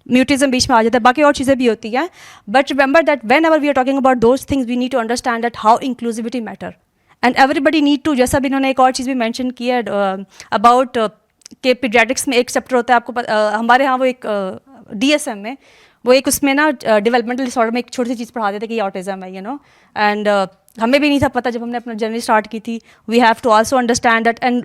mutism بیچ میں آ جاتا ہے, باقی اور چیزیں بھی ہوتی ہیں. But remember that whenever we are talking about those things, we need to understand that how inclusivity matter, and everybody need to. جیسا بھی انہوں نے ایک اور چیز بھی مینشن کی ہے اباؤٹ کہ پیڈیاٹرکس میں ایک چیپٹر ہوتا ہے, آپ کو ہمارے یہاں وہ ایک DSM میں وہ ایک اس میں نا ڈیولپمنٹل ڈس آرڈر میں ایک چھوٹی سی چیز پڑھاتے تھے کہ یہ آٹزم ہے, یو نو, اینڈ ہمیں بھی نہیں تھا پتہ جب ہم نے اپنا جرنی اسٹارٹ کی تھی. We have to also understand that, and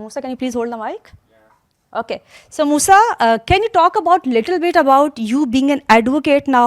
Musa, can you please hold the mic? Okay. So Musa, can you talk about little bit about you being an advocate now?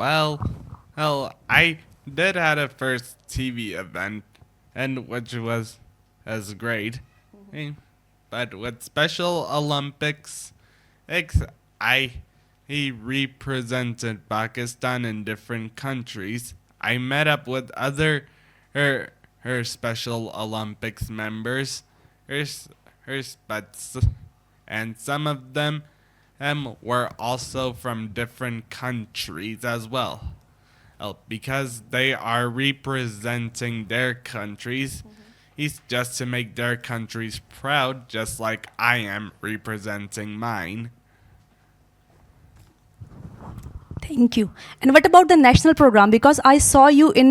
Well, I did had a first TV event, and which was great. But with Special Olympics, he represented Pakistan in different countries. I met up with other her Special Olympics members, and some of them were also from different countries as well. Because they are representing their countries, it's just to make their countries proud, just like I am representing mine. Thank you. And what about the national program? Because I saw you in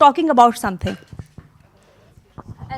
talking about something.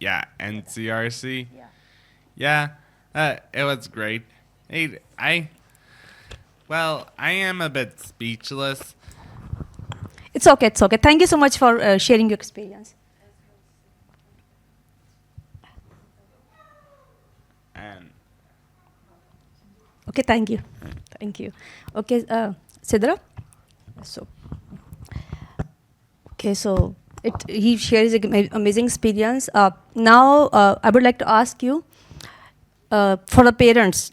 Yeah, NCRC. Yeah, it was great. I am a bit speechless. It's okay. It's okay. Thank you so much for sharing your experience. And Okay, thank you. Thank you. Okay, Sidra. So he shares an amazing experience. Now I would like to ask you, for the parents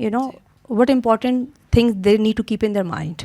you know, what important things they need to keep in their mind?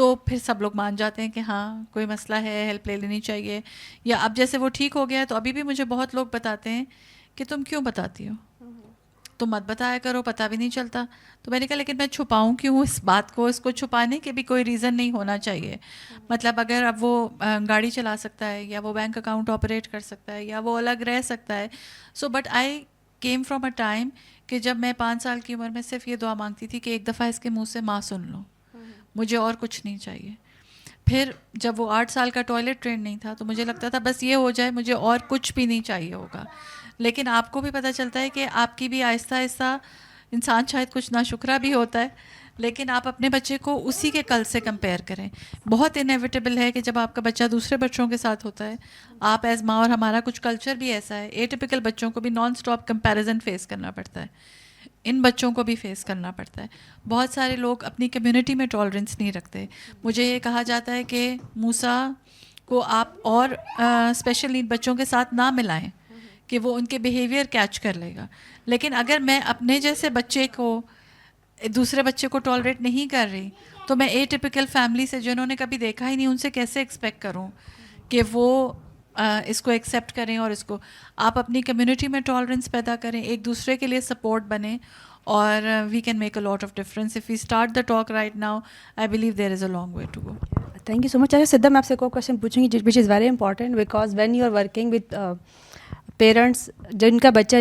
تو پھر سب لوگ مان جاتے ہیں کہ ہاں کوئی مسئلہ ہے, ہیلپ لے لینی چاہیے. یا اب جیسے وہ ٹھیک ہو گیا تو ابھی بھی مجھے بہت لوگ بتاتے ہیں کہ تم کیوں بتاتی ہو, تو مت بتایا کرو, پتہ بھی نہیں چلتا. تو میں نے کہا لیکن میں چھپاؤں کیوں اس بات کو, اس کو چھپانے کے بھی کوئی ریزن نہیں ہونا چاہیے. مطلب اگر اب وہ گاڑی چلا سکتا ہے, یا وہ بینک اکاؤنٹ آپریٹ کر سکتا ہے, یا وہ الگ رہ سکتا ہے, so but I came from a time کہ جب میں 5 سال کی عمر میں صرف یہ دعا مانگتی تھی کہ ایک دفعہ اس کے منہ سے ماں سن لو, مجھے اور کچھ نہیں چاہیے. پھر جب وہ 8 سال کا ٹوائلٹ ٹرین نہیں تھا تو مجھے لگتا تھا بس یہ ہو جائے, مجھے اور کچھ بھی نہیں چاہیے ہوگا. لیکن آپ کو بھی پتہ چلتا ہے کہ آپ کی بھی آہستہ آہستہ, انسان شاید کچھ ناشکرا بھی ہوتا ہے, لیکن آپ اپنے بچے کو اسی کے کل سے کمپیئر کریں. بہت انیویٹیبل ہے کہ جب آپ کا بچہ دوسرے بچوں کے ساتھ ہوتا ہے, آپ ایز ماں, اور ہمارا کچھ کلچر بھی ایسا ہے, ایٹیپیکل بچوں کو بھی نان اسٹاپ کمپیریزن فیس کرنا پڑتا ہے, ان بچوں کو بھی فیس کرنا پڑتا ہے. بہت سارے لوگ اپنی کمیونٹی میں ٹالرنس نہیں رکھتے. مجھے یہ کہا جاتا ہے کہ موسیٰ کو آپ اور اسپیشل نیڈ بچوں کے ساتھ نہ ملائیں کہ وہ ان کے بیہیویئر کیچ کر لے گا. لیکن اگر میں اپنے جیسے بچے کو دوسرے بچے کو ٹالریٹ نہیں کر رہی, تو میں اے ٹپیکل فیملی سے جنہوں نے کبھی دیکھا ہی نہیں, ان سے کیسے ایکسپیکٹ کروں کہ وہ اس کو ایکسیپٹ کریں. اور اس کو آپ اپنی کمیونٹی میں ٹالرنس پیدا کریں, ایک دوسرے کے لیے سپورٹ بنیں, اور we can make a lot of difference. If we start the talk right now, I believe there is a long way to go. Thank you so much. سدھا, میں آپ سے کوئی کوشچن پوچھوں گی which is very important, because when you are working with parents جن کا بچہ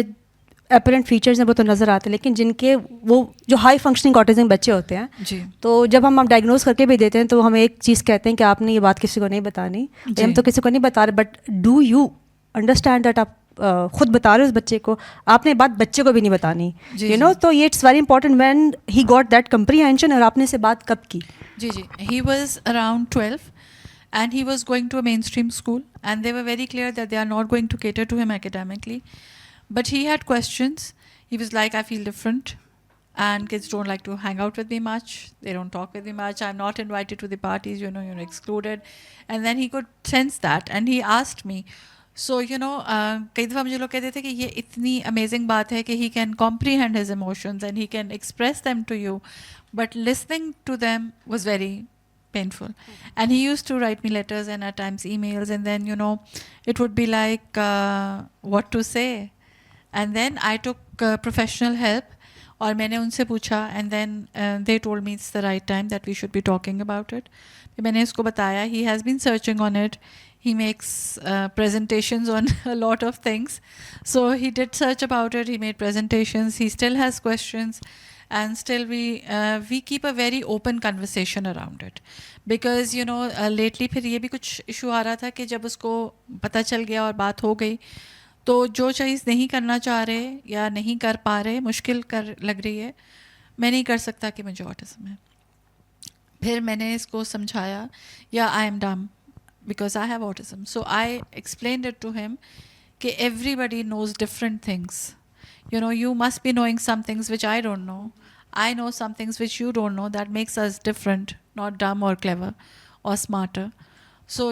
اپیرنٹ فیچرز ہیں وہ تو نظر آتے ہیں, لیکن جن کے وہ جو ہائی فنکشننگ آٹزم بچے ہوتے ہیں, جی, تو جب ہم ڈائگنوز کر کے بھی دیتے ہیں تو ہمیں ایک چیز کہتے ہیں کہ آپ نے یہ بات کسی کو نہیں بتانی, ہم تو کسی کو نہیں بتا رہے, but do you understand that آپ خود بتا رہے ہو اس بچے کو, آپ نے بات بچے کو بھی نہیں بتانی, یو نو. تو یہ it's very important when he got that comprehension. اور آپ نے سے بات کب کی؟ جی, he was around 12 and he was going to a mainstream school, and they were very clear that they are not going to cater to him academically. But he had questions. He was like, I feel different, and kids don't like to hang out with me much. They don't talk with me much. I'm not invited to the parties, you're excluded. And then he could sense that, and he asked me. So, کئی دفعہ مجھے لوگ کہتے تھے کہ یہ اتنی amazing بات ہے کہ he can comprehend his emotions and he can express them to you. But listening to them was very painful. And he used to write me letters and at times emails, and then, it would be like, what to say. And then I took professional help, اور میں نے ان سے پوچھا, and then they told me it's the right time that we should be talking about it. میں نے اس کو بتایا, he has been searching on it. He makes presentations on a lot of things. So he did search about it, he made presentations, he still has questions, and still we keep a very open conversation around it. Because, lately پھر یہ بھی کچھ issue آ رہا تھا کہ جب اس کو پتہ چل گیا اور بات ہو گئی, تو جو چیز نہیں کرنا چاہ رہے یا نہیں کر پا رہے, مشکل لگ رہی ہے, میں نہیں کر سکتا کہ مجھے آٹزم ہے. پھر میں نے اس کو سمجھایا, یا I am dumb because I have autism. So I explained it to him کہ everybody knows different things. You must be knowing some things which I don't know. I know some things which you don't know. That makes us different, not dumb or clever or smarter. So,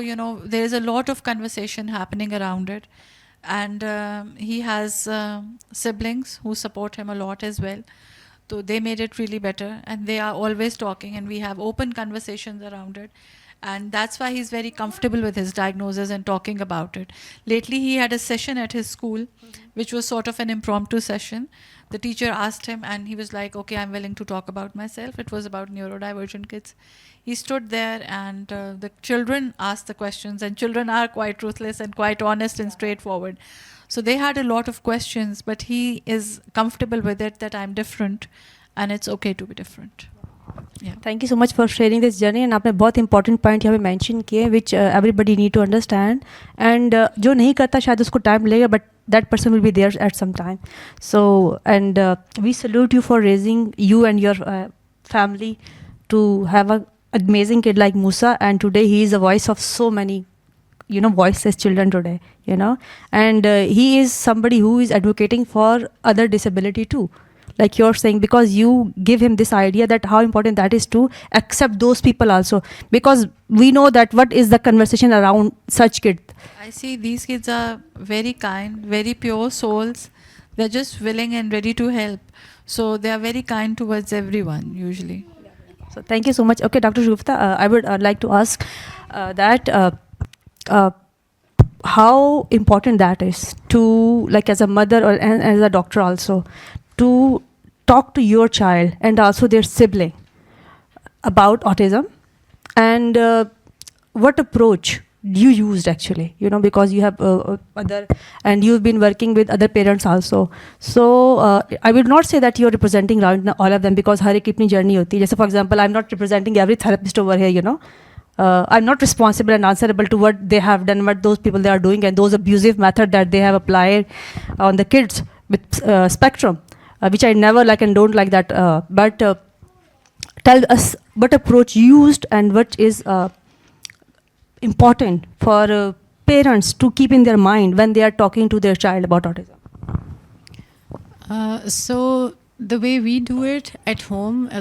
there is a lot of conversation happening around it. And he has siblings who support him a lot as well. So they made it really better. And they are always talking, and we have open conversations around it. And that's why he's very comfortable with his diagnosis and talking about it. Lately, he had a session at his school, which was sort of an impromptu session. The teacher asked him, and he was like, okay, I'm willing to talk about myself. It was about neurodivergent kids. He stood there, and the children asked the questions, and children are quite ruthless and quite honest and straightforward. So they had a lot of questions, but he is comfortable with it, that I'm different, and it's okay to be different. Thank you so much for sharing this journey. And آپ نے بہت important point یہاں پہ mention کیے, which everybody need to understand. And جو نہیں کرتا شاید اس کو ٹائم لگے گا, but that person will be there at some time. So and we salute you for raising you and your family to have an amazing kid like Musa, and today he is a voice of so many voiceless children today, and he is somebody who is advocating for other disability too, like you're saying, because you give him this idea that how important that is to accept those people also, because we know that what is the conversation around such kids. I see these kids are very kind, very pure souls. They're just willing and ready to help. So they are very kind towards everyone usually. So thank you so much. Okay, Dr. Shagufta, I would like to ask that how important that is to, like as a mother or and as a doctor also, to talk to your child and also their sibling about autism, and what approach you used actually, you know, because you have other, and you've been working with other parents also. So I would not say that you're representing all of them, because har ek apni journey hoti hai. Jaise for example, I'm not representing every therapist over here, you know. I'm not responsible and answerable to what they have done, what those people they are doing, and those abusive methods that they have applied on the kids with spectrum, which I never like and don't like that. But tell us what approach you used and what is important for parents to keep in their mind when they are talking to their child about autism. So the way we do it at home,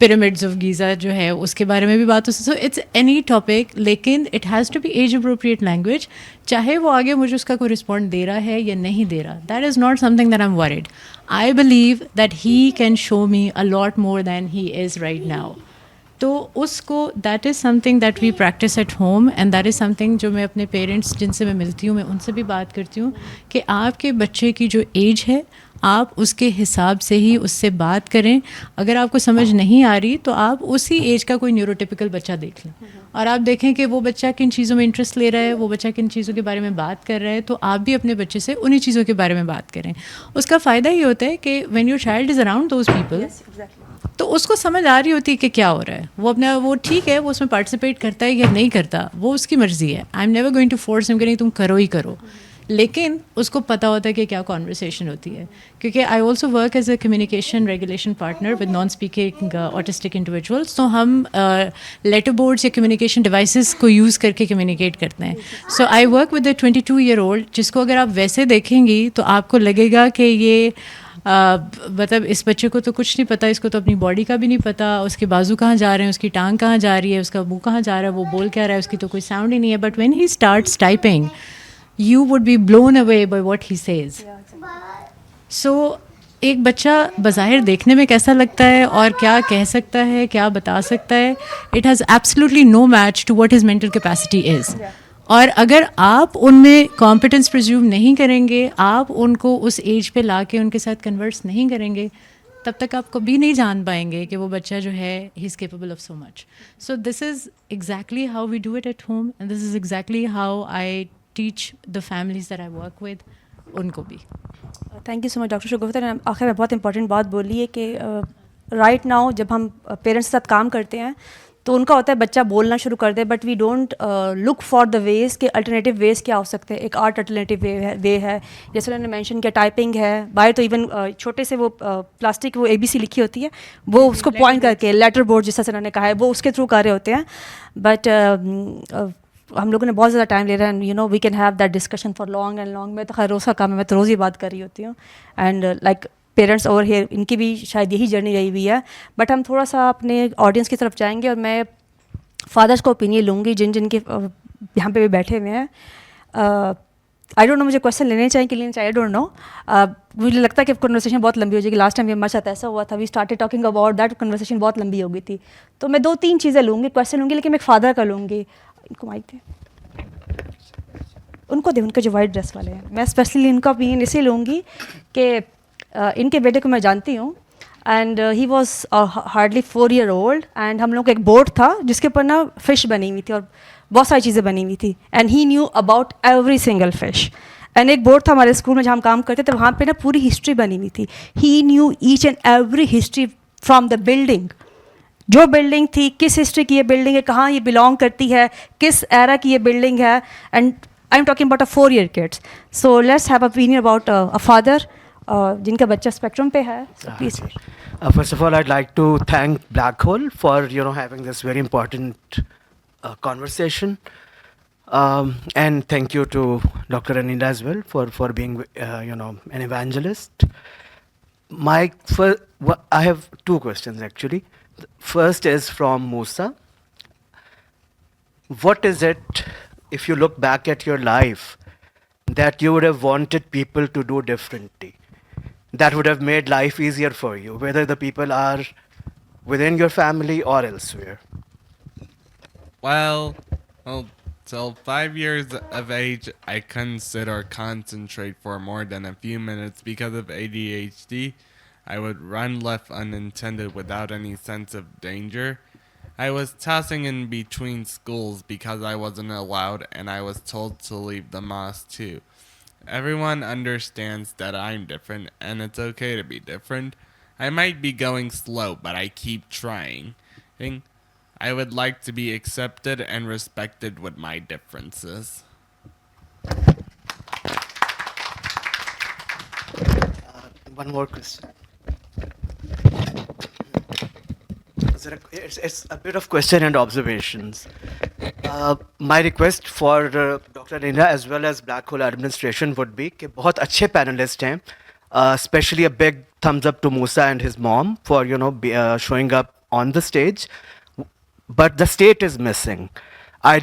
پyramids of Giza جو ہے اس کے بارے میں بھی بات ہو سکتی. سو اٹس اینی ٹاپک, لیکن it has to be age appropriate language. چاہے وہ آگے مجھے اس کا کوئی رسپونڈ دے رہا ہے یا نہیں دے رہا, that is not something that I am worried. I believe that he can show me a lot more than he is right now. تو اس کو that is something that we practice at home, and that is something جو میں اپنے parents جن سے میں ملتی ہوں میں ان سے بھی بات کرتی ہوں کہ آپ کے بچے کی جو ایج ہے آپ اس کے حساب سے ہی اس سے بات کریں. اگر آپ کو سمجھ نہیں آ رہی تو آپ اسی ایج کا کوئی نیوروٹیپیکل بچہ دیکھ لیں اور آپ دیکھیں کہ وہ بچہ کن چیزوں میں انٹرسٹ لے رہا ہے, وہ بچہ کن چیزوں کے بارے میں بات کر رہا ہے, تو آپ بھی اپنے بچے سے انہی چیزوں کے بارے میں بات کریں. اس کا فائدہ یہ ہوتا ہے کہ when your child is around those people تو اس کو سمجھ آ رہی ہوتی ہے کہ کیا ہو رہا ہے. وہ اپنا وہ ٹھیک ہے وہ اس میں پارٹیسپیٹ کرتا ہے یا نہیں کرتا, وہ اس کی مرضی ہے. I am never going to force him کہ نہیں تم کرو ہی کرو, لیکن اس کو پتہ ہوتا ہے کہ کیا کانورسیشن ہوتی ہے. کیونکہ I also work as a communication regulation partner with non speaking autistic individuals. تو ہم لیٹر بورڈس یا کمیونیکیشن ڈیوائسیز کو یوز کر کے کمیونیکیٹ کرتے ہیں. سو آئی ورک ود اے 22-year-old جس کو اگر آپ ویسے دیکھیں گی تو آپ کو لگے گا کہ یہ مطلب اس بچے کو تو کچھ نہیں پتہ, اس کو تو اپنی باڈی کا بھی نہیں پتہ, اس کے بازو کہاں جا رہے ہیں, اس کی ٹانگ کہاں جا رہی ہے, اس کا منہ کہاں جا رہا ہے, وہ بول کیا رہا ہے, اس کی تو کوئی ساؤنڈ ہی نہیں ہے. But when he starts typing you would be blown away by what he says. So ایک بچہ بظاہر دیکھنے میں کیسا لگتا ہے اور کیا کہہ سکتا ہے, کیا بتا سکتا ہے, it has absolutely no match to what his mental capacity is. اور اگر آپ ان میں کمپیٹنس پرزیوم نہیں کریں گے, آپ ان کو اس ایج پہ لا کے ان کے ساتھ کنورس نہیں کریں گے, تب تک آپ کبھی نہیں جان پائیں گے کہ وہ بچہ جو ہے he is capable of so much. So this is exactly how we do it at home, and this is exactly how I teach the families that I work with, ان کو بھی. Thank you so much doctor Shagufta نے آخر میں بہت important بات بولی ہے کہ رائٹ ناؤ جب ہم پیرنٹس کے ساتھ کام کرتے ہیں تو ان کا ہوتا ہے بچہ بولنا شروع کر دے, but we don't look for the ways کہ الٹرنیٹیو ویز کیا ہو سکتے ہیں. ایک آرٹ الٹرنیٹیو وے ہے, جیسے انہوں نے مینشن کیا ٹائپنگ ہے, باہر تو ایون چھوٹے سے وہ پلاسٹک وہ ABC لکھی ہوتی ہے, وہ اس کو پوائنٹ کر کے لیٹر بورڈ جیسا انہوں نے کہا ہے وہ اس کے تھرو کر رہے ہوتے ہیں. بٹ ہم لوگوں نے بہت زیادہ ٹائم لے رہا ہے, you know we can have that discussion for long and long. میں تو خیر روز کا کام ہے, میں تو روز ہی بات کر رہی ہوتی ہوں. And like parents over here in کی بھی شاید یہی جرنی رہی ہوئی ہے. بٹ ہم تھوڑا سا اپنے آڈینس کی طرف جائیں گے اور میں فادرس کو اوپینین لوں گی جن کے یہاں پہ بھی بیٹھے ہوئے ہیں. آئی ڈونٹ نو مجھے کویشچن لینے چاہیے کہ لینے چاہیے, آئی ڈونٹ نو. مجھے لگتا ہے کہ کنورسیشن بہت لمبی ہو جائے گی. لاسٹ ٹائم بھی ہمارے ساتھ ایسا ہوا تھا, we started talking about that, conversation بہت لمبی ہو گئی تھی. تو میں 2-3 چیزیں لوں گی, کویشچن لوں گی, لیکن میں ایک فادر کا لوں گی. ان کو مائک دیں, ان کو دیں, ان کے جو وائٹ ڈریس والے ہیں. میں اسپیشلی ان کا اوپینین اسی لوں گی کہ ان کے بیٹے کو میں جانتی ہوں, and he was hardly 4-year-old, and ہم لوگوں کا ایک بورڈ تھا جس کے اوپر نا فش بنی ہوئی تھی اور بہت ساری چیزیں بنی ہوئی تھی, and he new about every single fish. And ایک بورڈ تھا ہمارے اسکول میں جہاں ہم کام کرتے تھے, وہاں پہ نا پوری ہسٹری بنی ہوئی تھی. He knew each and every history from the building, جو بلڈنگ تھی, کس ہسٹری کی یہ بلڈنگ ہے, کہاں یہ بلانگ کرتی ہے, کس ایرا کی یہ بلڈنگ ہے. And I am talking about a 4-year kids. So let's have opinion about a father جن کا بچہ اسپیکٹرم پہ ہے. So please. First of all, I'd like to thank Black Hole for having this very important conversation, and thank you to Dr. Anila as well for being an evangelist. I have 2 questions actually. The first is from Musa. What is it, if you look back at your life, that you would have wanted people to do differently, that would have made life easier for you, whether the people are within your family or elsewhere? Well, till 5 years of age, I couldn't sit or concentrate for more than a few minutes because of ADHD. I would run left unintended without any sense of danger. I was tossing in between schools because I wasn't allowed, and I was told to leave the mosque too. Everyone understands that I'm different, and it's okay to be different. I might be going slow, but I keep trying. I would like to be accepted and respected with my differences. One more question. It's a bit of question and observations. My request for Dr. Anila as well as Black Hole administration would be کہ بہت اچھے panelists ہیں, especially a big thumbs up to Musa and his mom for showing up on the stage, but the state is missing. I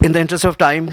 In the interest of time,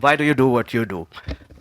why do you do what you do?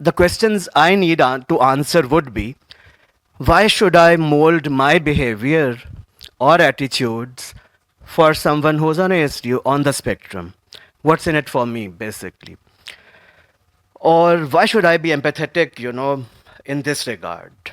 the questions I need to answer would be, why should I mold my behavior or attitudes for someone who's on ASD on the spectrum? What's in it for me, basically? Or why should I be empathetic, in this regard?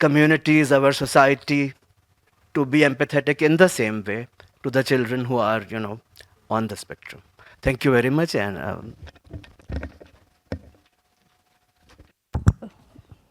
communities, our society to be empathetic in the same way to the children who are, on the spectrum? Thank you very much. And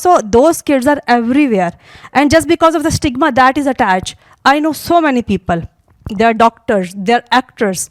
So those kids are everywhere, and just because of the stigma that is attached, I know so many people, they are doctors, they are actors,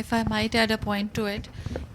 If I might add a point to it,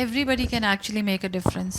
everybody can actually make a difference.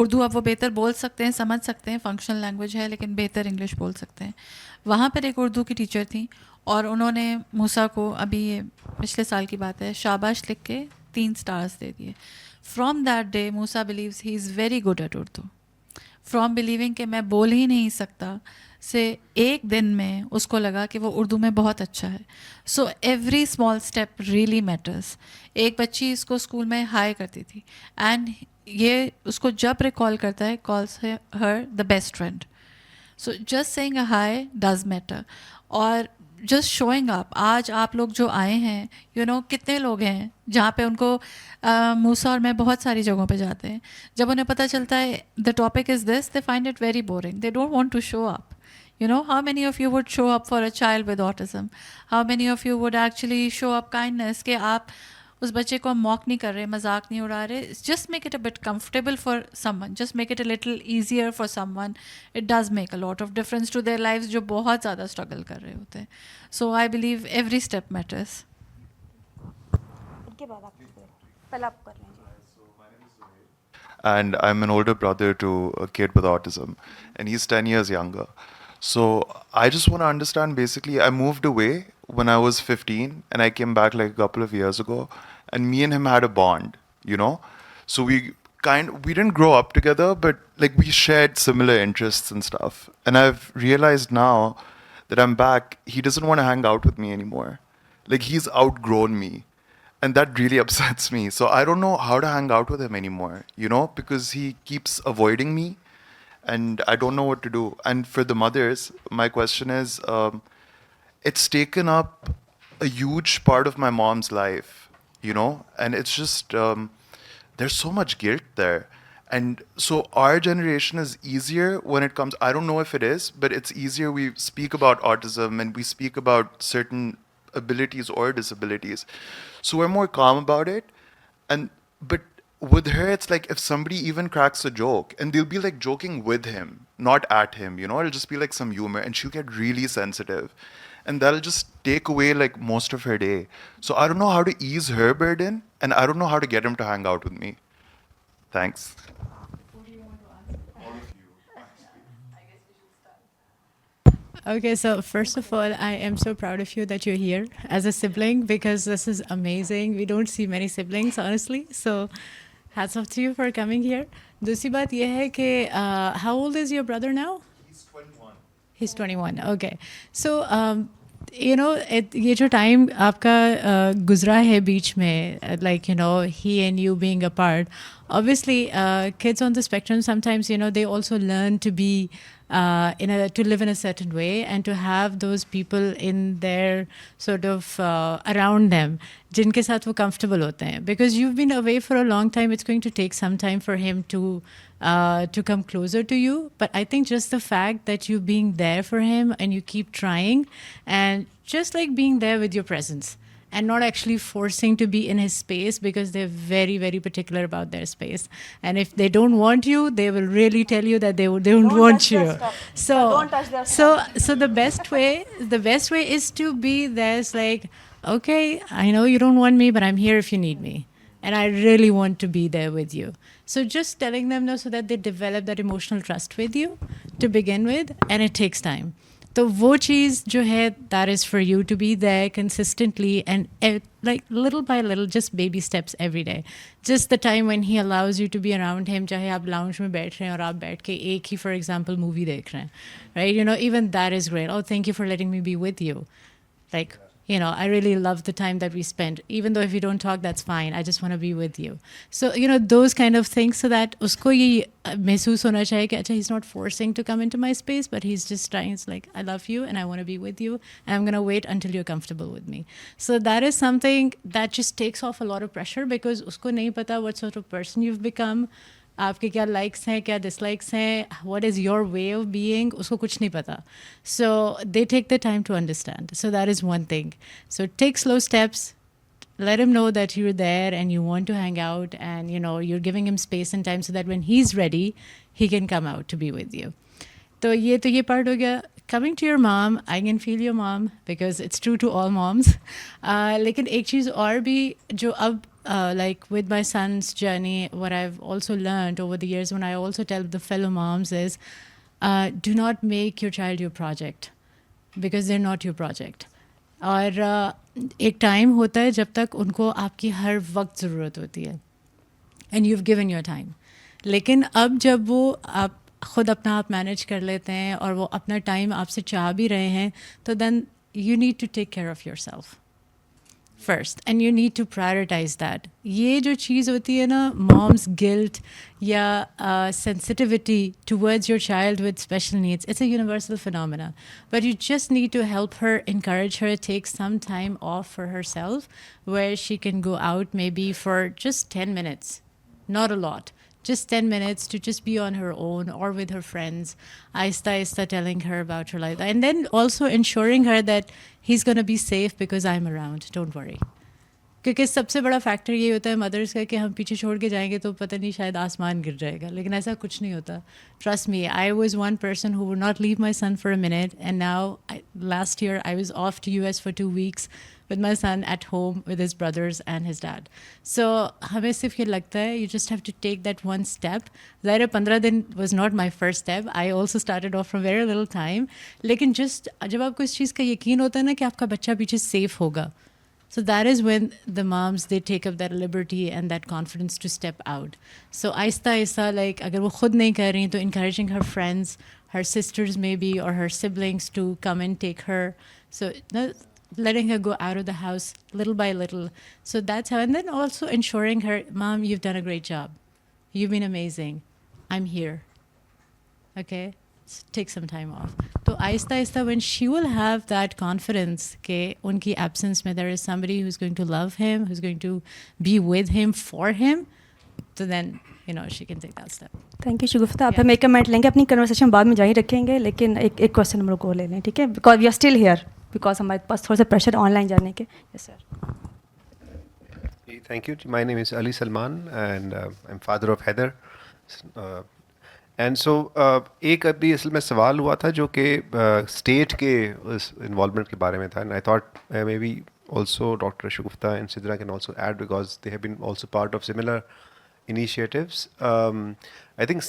Urdu اب وہ بہتر بول سکتے ہیں, سمجھ سکتے ہیں, functional language ہے, لیکن بہتر انگلش بول سکتے ہیں. وہاں پر ایک اردو کی ٹیچر تھیں اور انہوں نے موسیٰ کو, ابھی یہ پچھلے سال کی بات ہے, شاباش لکھ کے 3 اسٹارز دے دیے. From that day Musa believes he is very good at Urdu. From believing کہ میں بول ہی نہیں سکتا سے ایک دن میں اس کو لگا کہ وہ اردو میں بہت اچھا ہے. So every small step really matters. ایک بچی اس کو اسکول میں ہائی کرتی تھی اینڈ یہ اس کو جب ریکال کرتا ہے, calls her the best friend. So just saying a hi does matter. اور جسٹ شوئنگ اپ. آج آپ لوگ جو آئے ہیں, کتنے لوگ ہیں جہاں پہ ان کو موسیٰ اور میں بہت ساری جگہوں پہ جاتے ہیں, جب انہیں پتہ چلتا ہے the topic is this, they find it very boring, they don't want to show up. How many of you would show up for a child with autism? How many of you would actually show up kindness کہ آپ اس بچے کو موک نہیں کر رہے, مذاق نہیں اڑا رہے. Just make it a bit comfortable for someone. Just make it a little easier for someone. It does make a lot of difference to their lives جو بہت زیادہ struggle کر رہے ہوتے ہیں. So I believe every step matters. And I'm an older brother to a kid with autism, and he's 10 years younger. So I just want to understand, basically, I moved away when I was 15, and I came back like a couple of years ago, and me and him had a bond, So we didn't grow up together, but like we shared similar interests and stuff. And I've realized now that I'm back, he doesn't want to hang out with me anymore. Like, he's outgrown me. And that really upsets me. So I don't know how to hang out with him anymore, because he keeps avoiding me and I don't know what to do. And for the mothers, my question is, it's taken up a huge part of my mom's life, and it's just, there's so much guilt there. And so our generation is easier when it comes, I don't know if it is, but it's easier. We speak about autism and we speak about certain abilities or disabilities. So we're more calm about it. But with her, it's like if somebody even cracks a joke, and they'll be like joking with him, not at him, it'll just be like some humor, and she'll get really sensitive. And that'll just take away like most of her day. So I don't know how to ease her burden, and I don't know how to get him to hang out with me. Thanks. Okay, so first of all, I am so proud of you that you're here as a sibling, because this is amazing. We don't see many siblings, honestly. So hats off to you for coming here. دوسری بات یہ ہے کہ how old is your brother now? He's 21. He's 21. Okay. So یہ جو time آپ کا گزرا ہے بیچ میں, like he and you being apart, obviously kids on the spectrum sometimes they also learn to be to live in a certain way and to have those people in their sort of around them جن کے ساتھ وہ comfortable ہوتے ہیں, because you've been away for a long time. It's going to take some time for him to come closer to you, but I think just the fact that you being there for him and you keep trying and just like being there with your presence and not actually forcing to be in his space, because they're very, very particular about their space. And if they don't want you, they will really tell you that they don't want you. So the best way is to be there. It's like, okay, I know you don't want me, but I'm here if you need me. And I really want to be there with you. So just telling them so that they develop that emotional trust with you to begin with, and it takes time. تو وہ چیز جو ہے, that is for you to be there consistently and like little by little, just baby steps every day. Just the time when he allows you to be around him, چاہے آپ lounge میں بیٹھ رہے ہیں اور آپ بیٹھ کے ایک ہی for example مووی دیکھ رہے ہیں, right? Even that is great. Oh, thank you for letting me be with you. Like, I really love the time that we spend. Even though if you don't talk, that's fine. I just want to be with you. So, those kind of things, so that usko ye mehsoos hona chahiye ki acha, he's not forcing to come into my space, but he's just trying. It's like, I love you and I want to be with you, and I'm going to wait until you're comfortable with me. So that is something that just takes off a lot of pressure, because usko nahi pata what sort of person you've become. آپ کے کیا likes ہیں, کیا dislikes ہیں, what is your way of being, اس کو کچھ نہیں پتہ. So they take the time to understand. So that is one thing. So take slow steps, let him know that you're there and you want to hang out, and you're giving him space and time so that when he's ready he can come out to be with you. تو یہ part ہو گیا. coming to your mom, I can feel your mom because it's true to all moms. لیکن ایک چیز اور بھی جو اب like with my son's journey, what I've also learned over the years when I also tell the fellow moms is do not make your child your project because they're not your project. اور ایک time ہوتا ہے جب تک ان کو آپ کی ہر وقت ضرورت ہوتی ہے and you have given your time. لیکن اب جب وہ آپ خود اپنا آپ مینیج کر لیتے ہیں اور وہ اپنا ٹائم آپ سے چاہ بھی رہے ہیں تو then you need to take care of yourself first and you need to prioritise that. یہ جو چیز ہوتی ہے نا mom's guilt یا sensitivity towards your child with special needs, it's a universal phenomena, but you just need to help her, encourage her, take some time off for herself where she can go out maybe for just 10 minutes, not a lot, just 10 minutes to just be on her own or with her friends, aista telling her about her life, and then also ensuring her that he's going to be safe because I'm around, don't worry. کیونکہ سب سے بڑا factor یہ ہوتا ہے مدرس کا کہ ہم پیچھے چھوڑ کے جائیں گے تو پتہ نہیں شاید آسمان گر جائے گا, لیکن ایسا کچھ نہیں ہوتا. Trust me, I was one person who would not leave my son for a minute, and now last year I was off to US for 2 weeks with my son at home with his brothers and his dad. So ہمیں صرف یہ لگتا ہے you just have to take that one step. ظاہر 15 دن was not my first step. I also started off from very little time. لیکن just جب آپ کو اس چیز کا یقین ہوتا ہے نا کہ آپ کا بچہ پیچھے سیف ہوگا, so that is when the moms, they take up that liberty and that confidence to step out. So aista like agar wo khud nahi kar rahi to encouraging her friends, her sisters maybe, or her siblings to come and take her. So letting her go out of the house little by little. So that's how, and then also ensuring her, Mom, you've done a great job. You've been amazing. I'm here. Okay? Take some time off. تو آہستہ آہستہ when she will have that confidence کہ ان کی absence میں there is somebody who's going to love him, who's going to be with him, for him, so then she can take that step. Thank you Shagufta. آپ ہم ایک comment لیں گے, اپنی conversation بعد میں جاری رکھیں گے, لیکن ایک کوشچن ہم لوگ کو لے لیں, ٹھیک ہے, because we are still here, because ہمارے پاس تھوڑا سا پریشر آن لائن جانے کے. Yes sir. Thank you. My name is Ali Salman and I'm father of Heather. And so ایک ابھی اصل میں سوال ہوا تھا جو کہ اسٹیٹ کے اس انوالومنٹ کے بارے میں تھا, and I thought maybe also doctor Shagufta and Sidra can also add because they have been also part of similar initiatives. I think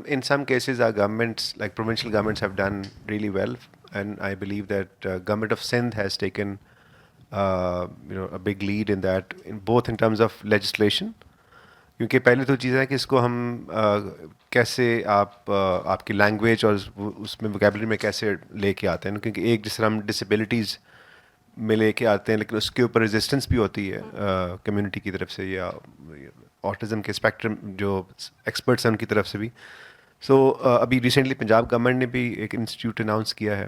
in some cases our governments, like provincial governments, have done really well, and I believe that government of Sindh has taken a big lead in that, both in terms of legislation. کیونکہ پہلے تو چیز ہے کہ اس کو ہم کیسے آپ کی لینگویج اور اس میں ووکیبلری میں کیسے لے کے آتے ہیں, کیونکہ ایک جس طرح ہم ڈسیبلٹیز میں لے کے آتے ہیں لیکن اس کے اوپر ریزسٹنس بھی ہوتی ہے کمیونٹی کی طرف سے یا آٹزم کے اسپیکٹرم جو ایکسپرٹس ہیں ان کی طرف سے بھی. سو ابھی ریسنٹلی پنجاب گورنمنٹ نے بھی ایک انسٹیٹیوٹ اناؤنس کیا ہے,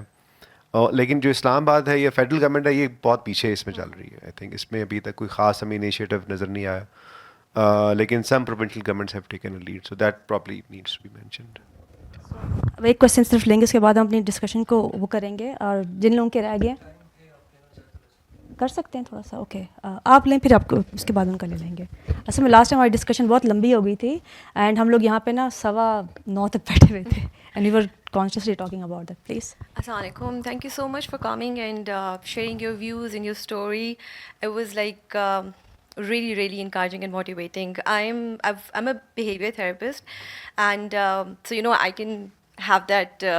لیکن جو اسلام آباد ہے یا فیڈرل گورنمنٹ ہے یہ بہت پیچھے اس میں چل رہی ہے. آئی تھنک اس میں ابھی تک کوئی خاص ہمیں انیشیٹو نظر نہیں آیا, لیکن some provincial governments have taken a lead, so that probably needs to be mentioned. ایک کوشچن صرف لیں گے, اس کے بعد ہم اپنی ڈسکشن کو وہ کریں گے, اور جن لوگوں کے رہ گئے کر سکتے ہیں تھوڑا سا. اوکے, آپ لیں پھر آپ کو اس کے بعد ان کا لے لیں گے. اصل میں لاسٹ ٹائم ہماری ڈسکشن بہت لمبی ہو گئی تھی, اینڈ ہم لوگ یہاں پہ نا 9:15 تک بیٹھے ہوئے تھے, and we were consciously talking about that. Please. Assalamu alaikum. Thank you so much for coming and sharing your views and your story. It was like really, really encouraging and motivating. I'm a behavior therapist, and so I can have that.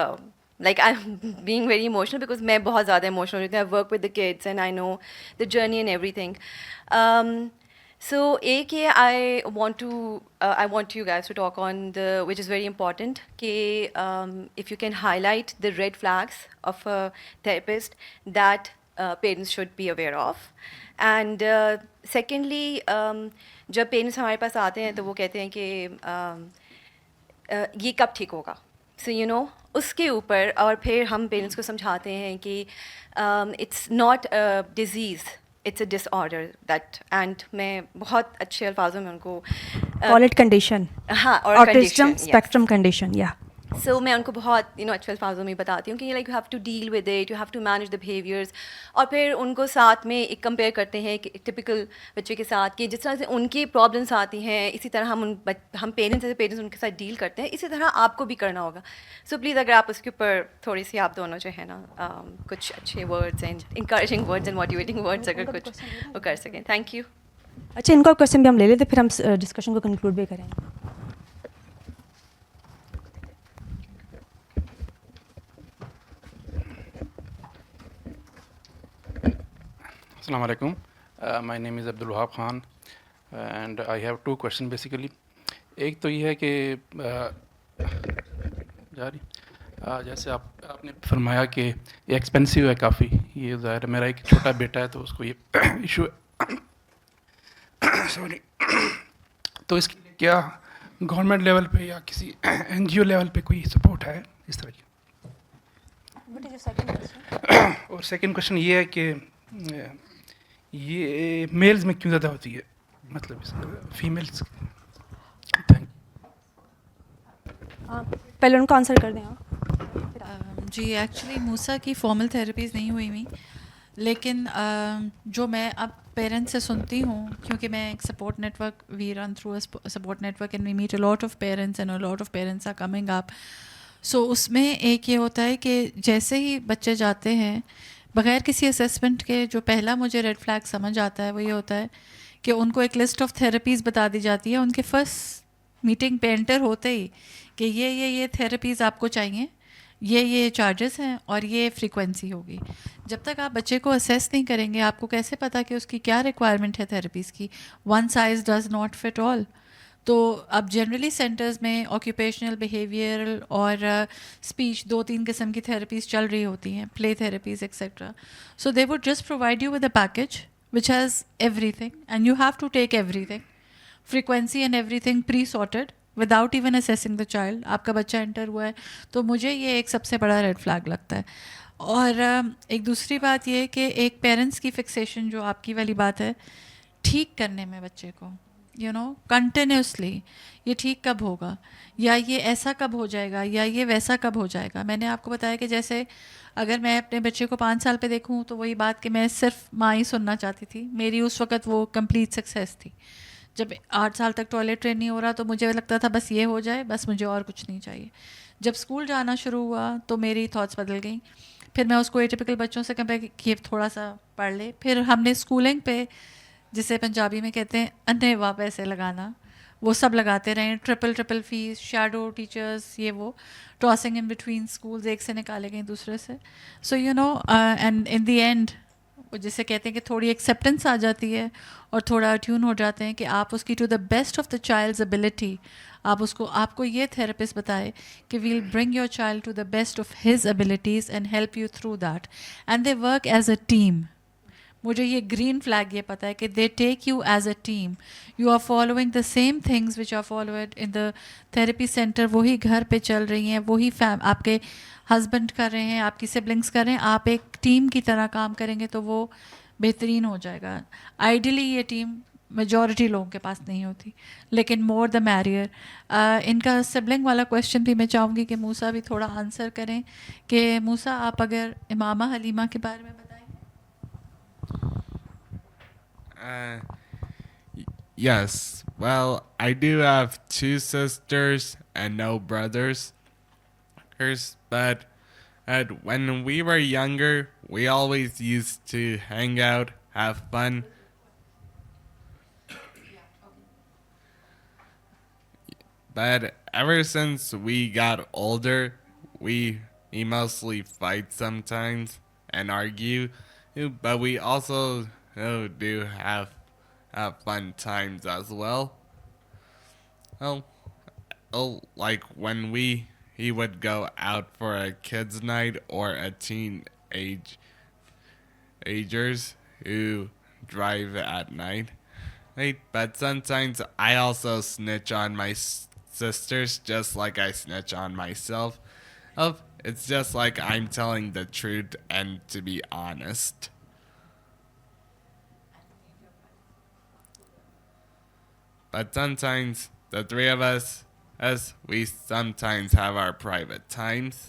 Like I'm being very emotional because میں بہت زیادہ emotional ہوتی ہوں. I work with the kids and I know the journey and everything. So ایک یہ I want you guys to talk on which is very important کہ if you can highlight the red flags of a therapist that parents should be aware of. And secondly, جب parents ہمارے پاس آتے ہیں تو وہ کہتے ہیں کہ یہ کب ٹھیک ہوگا, سو اس کے اوپر, اور پھر ہم پیرنٹس کو سمجھاتے ہیں کہ it's not a disease, it's a disorder that, and میں بہت اچھے الفاظوں میں ان کو کال اٹ کنڈیشن, ہاں, اور آٹزم اسپیکٹرم کنڈیشن. یا سو میں ان کو بہت اچھے الفاظوں میں بتاتی ہوں کہ like you have to deal with it, you have to manage the behaviours. اور پھر ان کو ساتھ میں ایک کمپیئر کرتے ہیں کہ ٹپکل بچے کے ساتھ کہ جس طرح سے ان کی پرابلمس آتی ہیں اسی طرح ہم پیرنٹس ایز پیرنٹس ان کے ساتھ ڈیل کرتے ہیں، اسی طرح آپ کو بھی کرنا ہوگا. سو پلیز اگر آپ اس کے اوپر تھوڑی سی آپ دونوں جو ہے نا کچھ اچھے words and encouraging words and motivating words اگر کچھ وہ کر سکیں. Thank you. اچھا ان کا کوشچن بھی ہم لے لیتے پھر ہم ڈسکشن کو کنکلوڈ بھی کریں گے. السلام علیکم. My name is Abdul Wahab Khan and I have 2 question basically. ایک تو یہ ہے کہ جیسے آپ نے فرمایا کہ یہ ایکسپینسو ہے کافی. یہ ظاہر ہے میرا ایک چھوٹا بیٹا ہے تو اس کو یہ ایشو ہے سوری. تو اس کے لیے کیا گورنمنٹ لیول پہ یا کسی این جی او لیول پہ کوئی سپورٹ ہے اس طرح کی؟ اور سیکنڈ کویشچن یہ ہے کہ یہ میلز میں کیوں زیادہ ہوتی ہے، مطلب فیمیلس. تھینک پہلے ان کو آنسر کر دیں آپ. جی ایکچولی موسیٰ کی فارمل تھیراپیز نہیں ہوئی ہوئی، لیکن جو میں اب پیرنٹس سے سنتی ہوں، کیونکہ میں ایک support network we run through support network and we meet a lot of parents and a lot of parents are coming up. So اس میں ایک یہ ہوتا ہے کہ جیسے ہی بچے جاتے ہیں بغیر کسی اسیسمنٹ کے، جو پہلا مجھے ریڈ فلیگ سمجھ آتا ہے وہ یہ ہوتا ہے کہ ان کو ایک لسٹ آف تھیراپیز بتا دی جاتی ہے ان کے فرسٹ میٹنگ پہ انٹر ہوتے ہی کہ یہ تھیراپیز آپ کو چاہیے، یہ چارجز ہیں اور یہ فریکوینسی ہوگی. جب تک آپ بچے کو اسیس نہیں کریں گے آپ کو کیسے پتہ کہ اس کی کیا ریکوائرمنٹ ہے تھیراپیز کی. One size does not fit all. تو اب جنرلی سینٹرز میں آکیوپیشنل بیہیویئرل اور اسپیچ 2-3 قسم کی تھیراپیز چل رہی ہوتی ہیں، play therapies etcetera. So they would just provide you with a package which has everything and you have to take everything, frequency and everything presorted without even assessing the child. آپ کا بچہ inter ہوا ہے تو مجھے یہ ایک سب سے بڑا ریڈ فلیگ لگتا ہے. اور ایک دوسری بات یہ کہ ایک پیرنٹس کی فکسیشن جو آپ کی والی بات ہے ٹھیک کرنے میں بچے کو کنٹینیوسلی، یہ ٹھیک کب ہوگا یا یہ ایسا کب ہو جائے گا یا یہ ویسا کب ہو جائے گا. میں نے آپ کو بتایا کہ جیسے اگر میں اپنے بچے کو 5 سال پہ دیکھوں تو وہی بات کہ میں صرف ماں ہی سننا چاہتی تھی، میری اس وقت وہ کمپلیٹ سکسیس تھی. جب 8 سال تک ٹوائلٹ ٹرین نہیں ہو رہا تو مجھے لگتا تھا بس یہ ہو جائے، بس مجھے اور کچھ نہیں چاہیے. جب اسکول جانا شروع ہوا تو میری تھاٹس بدل گئیں. پھر میں اس کو ایٹیپیکل بچوں سے کمپیئر کہ تھوڑا سا پڑھ لے. پھر ہم نے اسکولنگ پہ جسے پنجابی میں کہتے ہیں انے وا پیسے لگانا، وہ سب لگاتے رہیں، ٹرپل فیس، شیڈو ٹیچرس، یہ وہ ٹاسنگ ان بٹوین اسکولز، ایک سے نکالے گئے دوسرے سے. So and in the end جسے کہتے ہیں کہ تھوڑی ایکسیپٹنس آ جاتی ہے اور تھوڑا اٹیون ہو جاتے ہیں کہ آپ اس کی to the best of the child's ability آپ کو یہ تھراپسٹ بتائے کہ well bring your child to the best of his abilities and help you through that and they work as a team. مجھے یہ گرین فلیگ یہ پتہ ہے کہ they take you as a team, you are following the same things which are followed in the therapy centre. وہی گھر پہ چل رہی ہیں، وہی آپ کے ہسبینڈ کر رہے ہیں، آپ کی سبلنگس کر رہے ہیں. آپ ایک ٹیم کی طرح کام کریں گے تو وہ بہترین ہو جائے گا. آئیڈیلی یہ ٹیم میجورٹی لوگوں کے پاس نہیں ہوتی، لیکن مور دا میریئر. ان کا سبلنگ والا کویشچن بھی میں چاہوں گی کہ موسیٰ بھی تھوڑا آنسر کریں کہ موسیٰ آپ اگر امامہ حلیمہ کے بارے میں بتائیں. Yes. Well, I do have 2 sisters and no brothers. But when we were younger, we always used to hang out, have fun. But ever since we got older, we mostly fight sometimes and argue. But we also do have fun times as well. Like when he would go out for a kids' night or a teenagers who drive at night. Right? But sometimes I also snitch on my sisters just like I snitch on myself. It's just like I'm telling the truth and to be honest. But sometimes the 3 of us as we sometimes have our private times.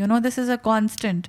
You know, this is a constant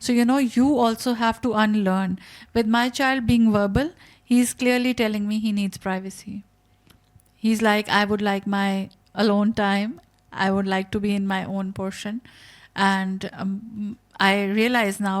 So you know, you also have to unlearn. With my child being verbal, he is clearly telling me he needs privacy. He's like, I would like my alone time, I would like to be in my own portion. And I realize now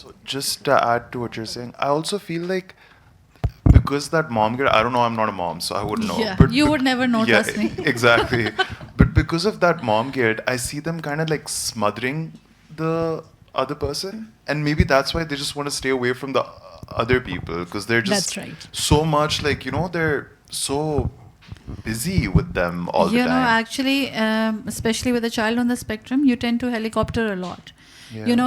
So just to add to what you're saying, I also feel like because that mom guilt, I don't know, I'm not a mom, so I wouldn't know. Yeah, you would never know, yeah, trust me. Exactly. But because of that mom guilt, I see them kind of like smothering the other person, and maybe that's why they just want to stay away from the other people because they're just That's right. so much like, you know, they're so busy with them all the You know, time. actually, especially with a child on the spectrum, you tend to helicopter a lot. You know,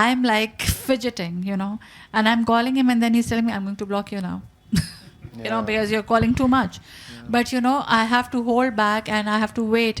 I'm like fidgeting, you know, and I'm calling him and then he's telling me, I'm going to block you now. You know, because you're calling too much. But you know, I have to hold back and I have to wait.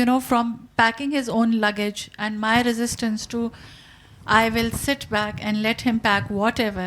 you know, from packing his own luggage and my resistance to I will sit back and let him pack whatever,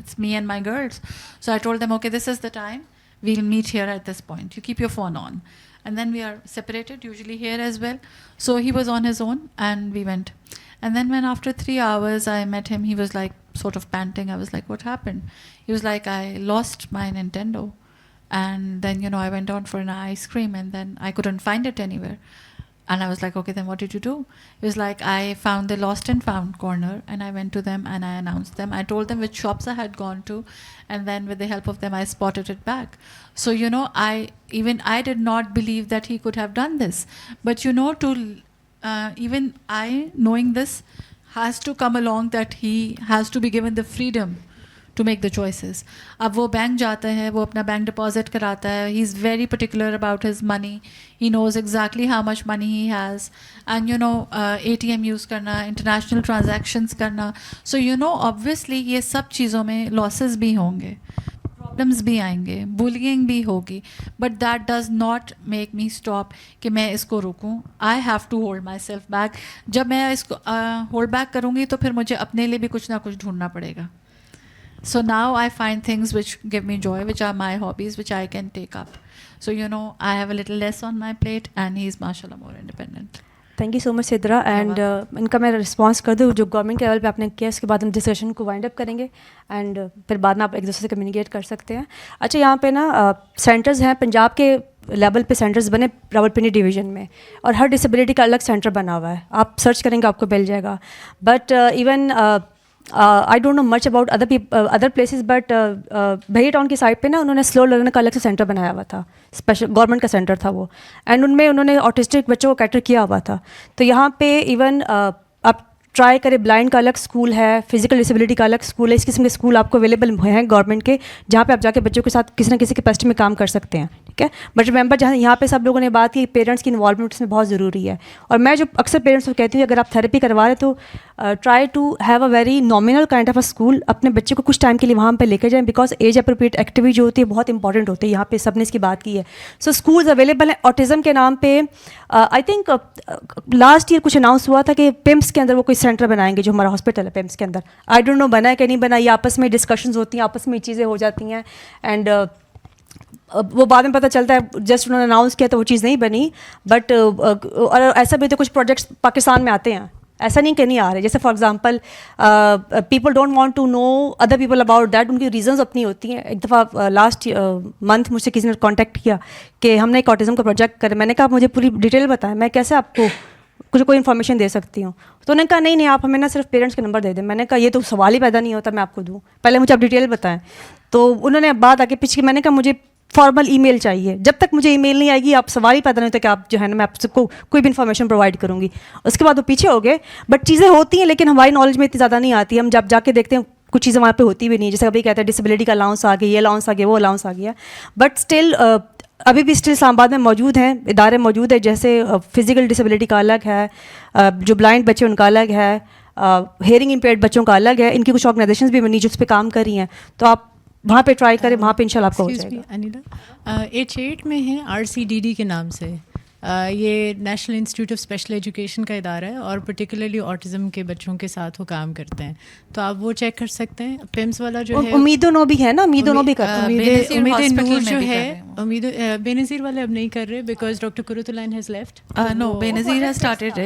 it's me and my girls. So I told them, okay, this is the time, we'll meet here at this point, you keep your phone on. And then we are separated, usually here as well. So he was on his own and we went. And then when after 3 hours I met him, he was like sort of panting. I was like, what happened? He was like, I lost my Nintendo. And then, I went out for an ice cream and then I couldn't find it anywhere. And I was like, okay, then what did you do? It was like I found the lost and found corner and I went to them and I announced them. I told them which shops I had gone to, and then with the help of them I spotted it back. So, I did not believe that he could have done this. But, even I, knowing this, has to come along that he has to be given the freedom to make the choices. اب وہ bank جاتا ہے, وہ اپنا bank deposit کراتا ہے. He is very particular about his money. He knows exactly how much money he has. And A T M use کرنا, international transactions کرنا. سو آبویسلی یہ سب چیزوں میں لاسز بھی ہوں گے, پرابلمس بھی آئیں گے, بولینگ بھی ہوگی, but that does not make me stop کہ میں اس کو روکوں. I have to hold myself back. جب میں اس کو ہولڈ بیک کروں گی تو پھر مجھے اپنے لیے بھی کچھ نہ کچھ ڈھونڈنا پڑے گا. So now I find things which give me joy, which are my hobbies, which I can take up. So, I have a little less on my plate and he's mashallah more independent. Thank you so much Sidra. And ان کا میں response کر دوں جو government کے level پہ آپ نے کیا, اس کے بعد ہم ڈسکشن کو وائنڈ اپ کریں گے اینڈ پھر بعد میں آپ ایک دوسرے سے کمیونیکیٹ کر سکتے ہیں. اچھا, یہاں پہ نا سینٹرز ہیں پنجاب کے لیول پہ, سینٹرز بنے راولپنڈی ڈویژن میں, اور ہر ڈسیبلٹی کا الگ سینٹر بنا ہوا ہے. آپ سرچ کریں گے آپ کو مل جائے گا. But even I don't know much about other places, but بھیا ٹاؤن کی سائڈ پہ نا انہوں نے سلو لرنر کا الگ سے سینٹر بنایا ہوا تھا, اسپیشل گورنمنٹ کا سینٹر تھا وہ, اینڈ ان میں انہوں نے آٹسٹک بچوں کو کیٹر کیا ہوا تھا. تو یہاں پہ ایون آپ ٹرائی کرے, بلائنڈ کا الگ اسکول ہے, فزیکل ڈسیبلٹی کا الگ اسکول ہے. اس قسم کے اسکول آپ کو اویلیبل ہیں گورنمنٹ کے, جہاں پہ آپ جا کے بچوں کے ساتھ کسی نہ کسی کیپیسٹی میں کام کر سکتے ہیں. ٹھیک ہے, بٹ ریمبر جہاں یہاں پہ سب لوگوں نے بات کی, پیرنٹس کی انوالومنٹ اس میں بہت ضروری ہے. اور میں جو اکثر پیرنٹس کو کہتی ہوں, اگر آپ تھراپی کروا رہے تو try to have a very nominal kind of a school. اپنے بچے کو کچھ ٹائم کے لیے وہاں پہ لے کے جائیں, بیکاز ایج اپروپریٹ ایکٹیویٹی جو ہوتی ہے بہت امپورٹنٹ ہوتی ہے. یہاں پہ سب نے اس کی بات کی ہے. سو اسکولز اویلیبل ہیں آٹزم کے نام پہ. آئی تھنک لاسٹ ایئر کچھ اناؤنس ہوا تھا کہ پیمس کے اندر وہ کوئی سینٹر بنائیں گے, جو ہمارا ہاسپٹل ہے پیمس کے اندر. آئی ڈونٹ نو بنا ہے کہ نہیں بنا, یہ آپس میں ڈسکشنز ہوتی ہیں, آپس میں چیزیں ہو جاتی ہیں, اینڈ وہ بعد میں پتہ چلتا ہے جسٹ انہوں نے اناؤنس کیا تو وہ چیز نہیں بنی. بٹ اور ایسا بھی تو کچھ پروجیکٹس پاکستان میں آتے ہیں, ایسا نہیں کہ نہیں آ رہے. جیسے for example people don't want to know other people about that, ان کی ریزنز اپنی ہوتی ہیں. ایک دفعہ لاسٹ منتھ مجھ سے کسی نے کانٹیکٹ کیا کہ ہم نے ایک آٹزم کا پروجیکٹ کرے. میں نے کہا مجھے پوری ڈیٹیل بتائیں, میں کیسے آپ کو کچھ کوئی انفارمیشن دے سکتی ہوں. تو انہوں نے کہا نہیں آپ ہمیں نا صرف پیرنٹس کے نمبر دے دیں. میں نے کہا یہ تو سوال ہی پیدا نہیں ہوتا میں آپ کو دوں, پہلے مجھے آپ ڈیٹیل بتائیں. تو انہوں نے بات آگے پیچھے, میں نے کہا مجھے فارمل ای میل چاہیے. جب تک مجھے ای میل نہیں آئے گی آپ سوال ہی پیدا نہیں ہوتا کہ آپ جو ہے نا میں آپ سب کو کوئی بھی انفارمیشن پرووائڈ کروں گی. اس کے بعد وہ پیچھے ہو گئے. بٹ چیزیں ہوتی ہیں لیکن ہماری نالج میں اتنی زیادہ نہیں آتی. ہم جب جا کے دیکھتے ہیں کچھ چیزیں وہاں پہ ہوتی بھی نہیں. جیسے ابھی کہتے ہیں ڈسیبلٹی کا الاؤنس آ گیا, یہ الاؤنس آ گیا, وہ الاؤنس آ گیا. بٹ اسٹل ابھی بھی اسٹل اسلام آباد میں موجود ہیں ادارے موجود ہیں, جیسے فزیکل ڈسیبلٹی کا الگ ہے, جو بلائنڈ بچے ان کا الگ ہے, ہیئرنگ امپیئرڈ بچوں کا الگ ہے. ان کی کچھ آرگنائزیشنز بھی بنی جو اس پہ کام کر رہی ہیں. تو آپ وہاں پہ ٹرائی کریں, وہاں پہ انشاءاللہ آپ کو ہو جائے گا. انیلا H8 میں ہے RCDD کے نام سے, یہ national institute of special education کا ادارہ ہے اور پرٹیکولرلی آٹزم کے بچوں کے ساتھ وہ کام کرتے ہیں. تو آپ وہ چیک کر سکتے ہیں. پیمس والا جو ہے امید و نو بھی ہے نا, امید و نو بھی کرتا ہے. امید نور جو ہے, امید بے نظیر والے اب نہیں کر رہے بیکاز ڈاکٹر قرۃ العین has left. No Benazir has started,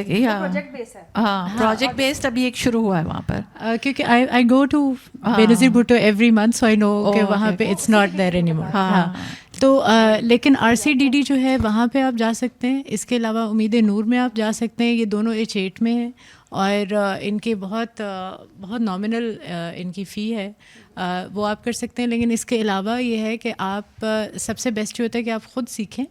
ہاں پروجیکٹ بیسڈ ابھی ایک شروع ہوا ہے وہاں پر. کیونکہ آئی go to Benazir Bhutto every month, so I know کہ وہاں پہ it's not there anymore. ہاں تو لیکن RCDD جو ہے وہاں پہ آپ جا سکتے ہیں. اس کے علاوہ امید نور میں آپ جا سکتے ہیں. یہ دونوں H8 میں ہیں اور ان کے بہت نامنل ان کی فی ہے, وہ آپ کر سکتے ہیں. لیکن اس کے علاوہ یہ ہے کہ آپ سب سے بیسٹ یہ ہوتا ہے کہ آپ خود سیکھیں,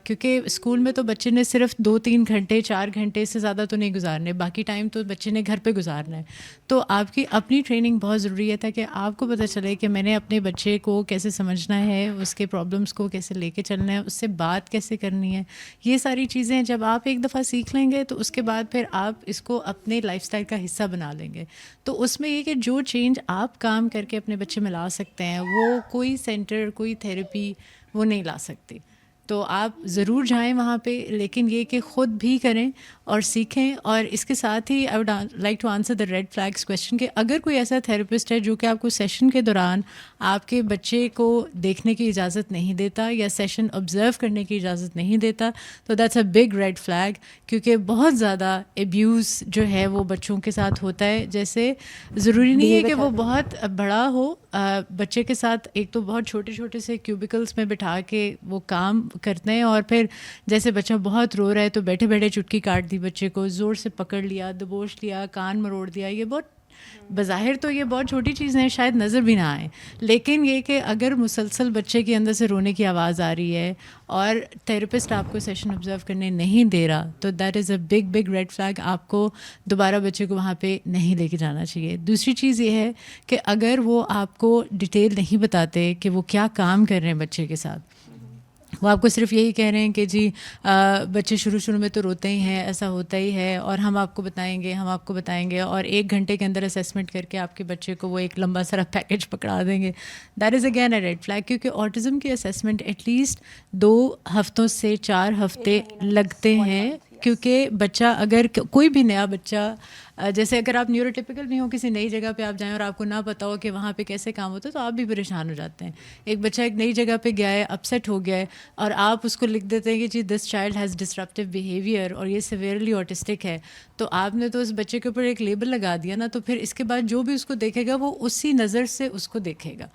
کیونکہ اسکول میں تو بچے نے صرف 2-3 گھنٹے 4 گھنٹے سے زیادہ تو نہیں گزارنے, باقی ٹائم تو بچے نے گھر پہ گزارنا ہے. تو آپ کی اپنی ٹریننگ بہت ضروری ہے تاکہ آپ کو پتہ چلے کہ میں نے اپنے بچے کو کیسے سمجھنا ہے, اس کے پرابلمس کو کیسے لے کے چلنا ہے, اس سے بات کیسے کرنی ہے. یہ ساری چیزیں جب آپ ایک دفعہ سیکھ لیں گے تو اس کے بعد پھر آپ اس کو اپنے لائف اسٹائل کا حصہ بنا لیں گے. تو اس میں یہ کہ جو چینج آپ کام کر کے اپنے بچے میں لا سکتے ہیں وہ کوئی سینٹر کوئی تھیراپی وہ نہیں لا سکتی. تو آپ ضرور جائیں وہاں پہ, لیکن یہ کہ خود بھی کریں اور سیکھیں. اور اس کے ساتھ ہی I would like to answer the red flags question کہ اگر کوئی ایسا تھراپسٹ ہے جو کہ آپ کو سیشن کے دوران آپ کے بچے کو دیکھنے کی اجازت نہیں دیتا یا سیشن آبزرو کرنے کی اجازت نہیں دیتا, تو that's a big red flag. کیونکہ بہت زیادہ ایبیوز جو ہے وہ بچوں کے ساتھ ہوتا ہے. جیسے ضروری نہیں ہے کہ وہ بہت بڑا ہو, بچے کے ساتھ ایک تو بہت چھوٹے چھوٹے سے کیوبیکلس میں بٹھا کے وہ کام کرتے ہیں, اور پھر جیسے بچہ بہت رو رہا ہے تو بیٹھے بیٹھے چٹکی کاٹ دی بچے کو, زور سے پکڑ لیا, دبوچ لیا, کان مروڑ دیا. یہ بہت بظاہر تو یہ بہت چھوٹی چیزیں ہیں, شاید نظر بھی نہ آئیں, لیکن یہ کہ اگر مسلسل بچے کے اندر سے رونے کی آواز آ رہی ہے اور تھراپسٹ آپ کو سیشن آبزرو کرنے نہیں دے رہا, تو that is a big red flag. آپ کو دوبارہ بچے کو وہاں پہ نہیں لے کے جانا چاہیے. دوسری چیز یہ ہے کہ اگر وہ آپ کو ڈیٹیل نہیں بتاتے کہ وہ کیا کام کر رہے ہیں بچے کے ساتھ, وہ آپ کو صرف یہی کہہ رہے ہیں کہ جی بچے شروع میں تو روتے ہی ہیں, ایسا ہوتا ہی ہے, اور ہم آپ کو بتائیں گے, اور 1 گھنٹے کے اندر اسیسمنٹ کر کے آپ کے بچے کو وہ ایک لمبا سارا پیکیج پکڑا دیں گے, that is again a red flag. کیونکہ آٹزم کی اسیسمنٹ ایٹ لیسٹ 2 ہفتوں سے 4 ہفتے لگتے ہیں. کیونکہ بچہ اگر کوئی بھی نیا بچہ, جیسے اگر آپ نیوروٹیپیکل بھی ہوں, کسی نئی جگہ پہ آپ جائیں اور آپ کو نہ پتہ ہو کہ وہاں پہ کیسے کام ہوتا ہے, تو آپ بھی پریشان ہو جاتے ہیں. ایک بچہ ایک نئی جگہ پہ گیا ہے, اپسیٹ ہو گیا ہے, اور آپ اس کو لکھ دیتے ہیں کہ جی this child has disruptive behaviour اور یہ سیویئرلی آٹسٹک ہے, تو آپ نے تو اس بچے کے اوپر ایک لیبل لگا دیا نا, تو پھر اس کے بعد جو بھی اس کو دیکھے گا وہ اسی نظر سے اس کو دیکھے گا,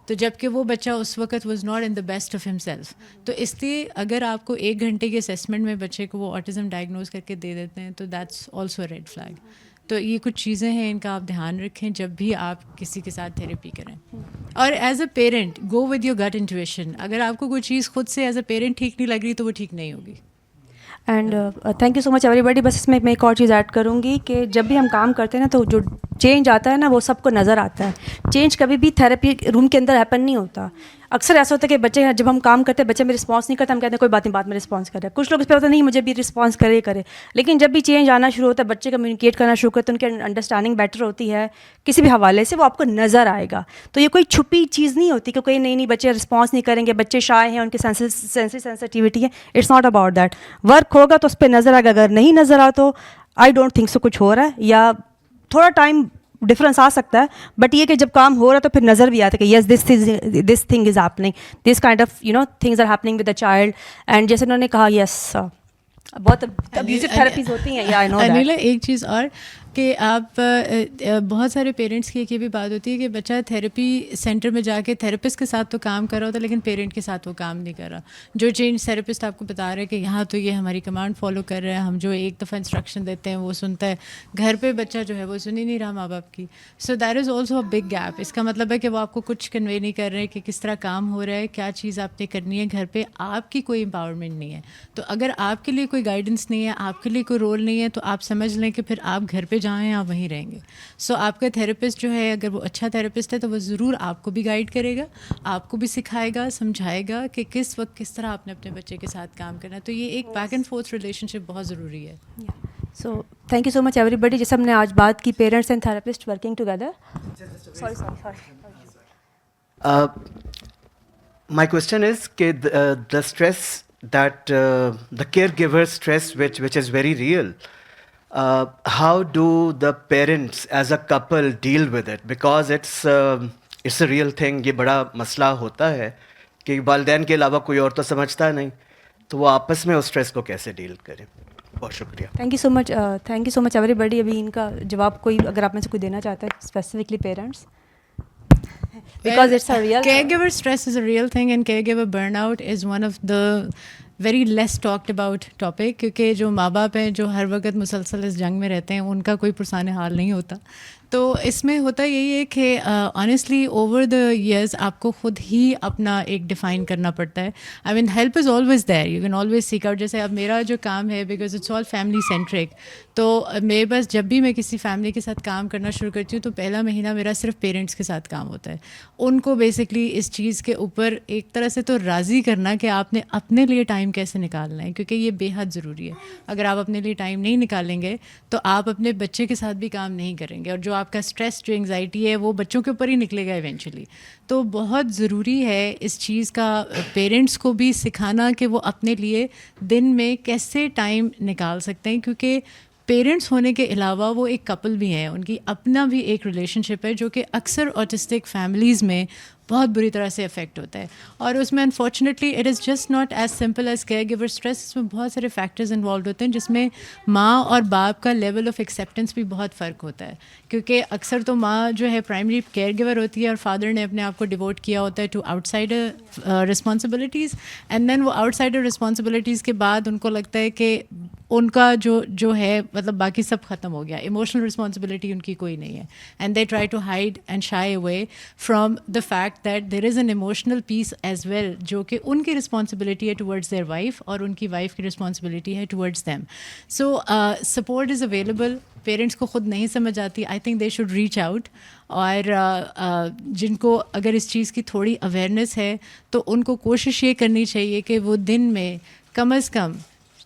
تو جب کہ وہ بچہ اس وقت was not in the best of ہم سیلف. تو اس لیے اگر آپ کو 1 گھنٹے کے اسیسمنٹ میں بچے کو وہ آٹزم ڈائگنوز کر کے دے دیتے ہیں, تو دیٹس آلسو ریڈ فلیگ. تو یہ کچھ چیزیں ہیں, ان کا آپ دھیان رکھیں جب بھی آپ کسی کے ساتھ تھیراپی کریں. اور as a parent go with your گٹ انٹویشن. اگر آپ کو کوئی چیز خود سے ایز اے پیرنٹ ٹھیک نہیں لگ رہی تو وہ ٹھیک نہیں ہوگی. And thank you so much everybody. بس اس میں ایک اور چیز ایڈ کروں گی کہ جب بھی ہم کام کرتے ہیں نا, تو جو چینج آتا ہے نا وہ سب کو نظر آتا ہے. چینج کبھی بھی تھراپی روم کے اندر ہیپن نہیں ہوتا. اکثر ایسا ہوتا ہے کہ بچے جب ہم کام کرتے ہیں بچے میں رسپانس نہیں کرتے, ہم کہتے ہیں کوئی بات نہیں, بعد میں رسپانس کر رہے ہیں. کچھ لوگ اس پہ ہوتا ہے نہیں مجھے بھی رسپانس کرے, لیکن جب بھی چینج آنا شروع ہوتا ہے, بچے کمیونیکیٹ کرنا شروع کرتے ہیں, ان کی انڈرسٹینڈنگ بیٹر ہوتی ہے کسی بھی حوالے سے, وہ آپ کو نظر آئے گا. تو یہ کوئی چھپی چیز نہیں ہوتی کہ کوئی نہیں بچے رسپانس نہیں کریں گے, بچے شائع ہیں, ان کی سینسٹیوٹی ہے. It's not about that. Work ہوگا تو اس پہ نظر آئے گا, اگر نہیں نظر آ تو آئی ڈونٹ تھنک سو کچھ ہو رہا ہے, یا تھوڑا ٹائم ڈفرینس آ سکتا ہے, بٹ یہ کہ جب کام ہو رہا ہے تو پھر نظر بھی آتا ہے کہ yes this thing is happening, this kind of things are happening with the child. And جیسے انہوں نے کہا یس بہت ابیوزو تھراپیز ہوتی ہیں. انیلا ایک چیز اور کہ آپ بہت سارے پیرنٹس کی ایک یہ بھی بات ہوتی ہے کہ بچہ تھراپی سینٹر میں جا کے تھراپسٹ کے ساتھ تو کام کر رہا ہوتا ہے لیکن پیرنٹ کے ساتھ وہ کام نہیں کر رہا. جو چینج تھراپسٹ آپ کو بتا رہے ہیں کہ یہاں تو یہ ہماری کمانڈ فالو کر رہے ہیں, ہم جو ایک دفعہ انسٹرکشن دیتے ہیں وہ سنتا ہے, گھر پہ بچہ جو ہے وہ سن ہی نہیں رہا ماں باپ کی. So that is also a big gap. اس کا مطلب ہے کہ وہ آپ کو کچھ کنوے نہیں کر رہے کہ کس طرح کام ہو رہا ہے, کیا چیز آپ نے کرنی ہے گھر پہ. آپ کی کوئی امپاورمنٹ نہیں ہے, تو اگر آپ کے لیے کوئی گائیڈنس نہیں ہے, آپ کے لیے کوئی رول نہیں ہے, تو آپ سمجھ لیں کہ پھر آپ گھر پہ جائیں, آپ وہیں رہیں گے. سو آپ کا تھراپسٹ جو ہے اگر وہ اچھا تھراپسٹ ہے تو وہ ضرور آپ کو بھی گائیڈ کرے گا, آپ کو بھی سکھائے گا, سمجھائے گا کہ کس وقت کس طرح آپ نے اپنے بچے کے ساتھ کام کرنا ہے. تو یہ ایک back and forth relationship بہت ضروری ہے. So thank you so much everybody. جیسے ہم نے آج بات کی parents and therapist working together. My question is the stress that the caregiver stress which is very real, how do the parents as a couple deal with it? Because it's a real thing. یہ بڑا مسئلہ ہوتا ہے کہ والدین کے علاوہ کوئی اور تو سمجھتا نہیں, تو وہ آپس میں اس اسٹریس کو کیسے ڈیل کریں. بہت شکریہ. Thank you so much everybody. ابھی ان کا جواب کوئی اگر آپ میں سے کوئی دینا چاہتا ہے specifically parents, because it's a real caregiver stress is a real thing and caregiver burnout is one of the very less talked about topic. کیونکہ جو ماں باپ ہیں جو ہر وقت مسلسل اس جنگ میں رہتے ہیں ان کا کوئی پرسان حال نہیں ہوتا. تو اس میں ہوتا یہی ہے کہ آنیسٹلی اوور دا ایئرز آپ کو خود ہی اپنا ایک ڈیفائن کرنا پڑتا ہے. I mean help is always there, you can always seek out. جیسے اب میرا جو کام ہے because it's all family centric, تو میرے پاس جب بھی میں کسی فیملی کے ساتھ کام کرنا شروع کرتی ہوں تو پہلا مہینہ میرا صرف پیرنٹس کے ساتھ کام ہوتا ہے. ان کو بیسکلی اس چیز کے اوپر ایک طرح سے تو راضی کرنا کہ آپ نے اپنے لیے ٹائم کیسے نکالنا ہے, کیونکہ یہ بے حد ضروری ہے. اگر آپ اپنے لیے ٹائم نہیں نکالیں گے تو آپ اپنے بچے کے ساتھ بھی کام نہیں کریں گے, اور جو آپ کا اسٹریس جو انگزائٹی ہے وہ بچوں کے اوپر ہی نکلے گا ایونچولی. تو بہت ضروری ہے اس چیز کا پیرنٹس کو بھی سکھانا کہ وہ اپنے لیے دن میں کیسے ٹائم نکال سکتے ہیں, کیونکہ پیرنٹس ہونے کے علاوہ وہ ایک کپل بھی ہیں, ان کی اپنا بھی ایک ریلیشن شپ ہے جو کہ اکثر آٹسٹک فیملیز میں بہت بری طرح سے افیکٹ ہوتا ہے. اور اس میں unfortunately it is just not as simple as caregiver stress. اس میں بہت سارے فیکٹرز انوالوڈ ہوتے ہیں جس میں ماں اور باپ کا لیول آف ایکسیپٹنس بھی بہت فرق ہوتا ہے, کیونکہ اکثر تو ماں جو ہے پرائمری کیئر گیور ہوتی ہے اور فادر نے اپنے آپ کو ڈیووٹ کیا ہوتا ہے to outsider responsibilities, and then وہ آؤٹ سائڈر رسپانسبلٹیز کے بعد ان کو لگتا ہے کہ ان کا جو ہے مطلب باقی سب ختم ہو گیا, ایموشنل رسپانسبلٹی ان کی کوئی نہیں ہے, and they try to hide and shy away from the fact that there is an emotional piece as well, جو کہ ان کی رسپانسبلٹی ہے ٹورڈز دیئر وائف اور ان کی وائف کی رسپانسبلٹی ہے towards them. So support is available. Parents کو خود نہیں سمجھ آتی, آئی think they should reach out. اور جن کو اگر اس چیز کی تھوڑی اویئرنیس ہے تو ان کو کوشش یہ کرنی چاہیے کہ وہ دن میں کم از کم,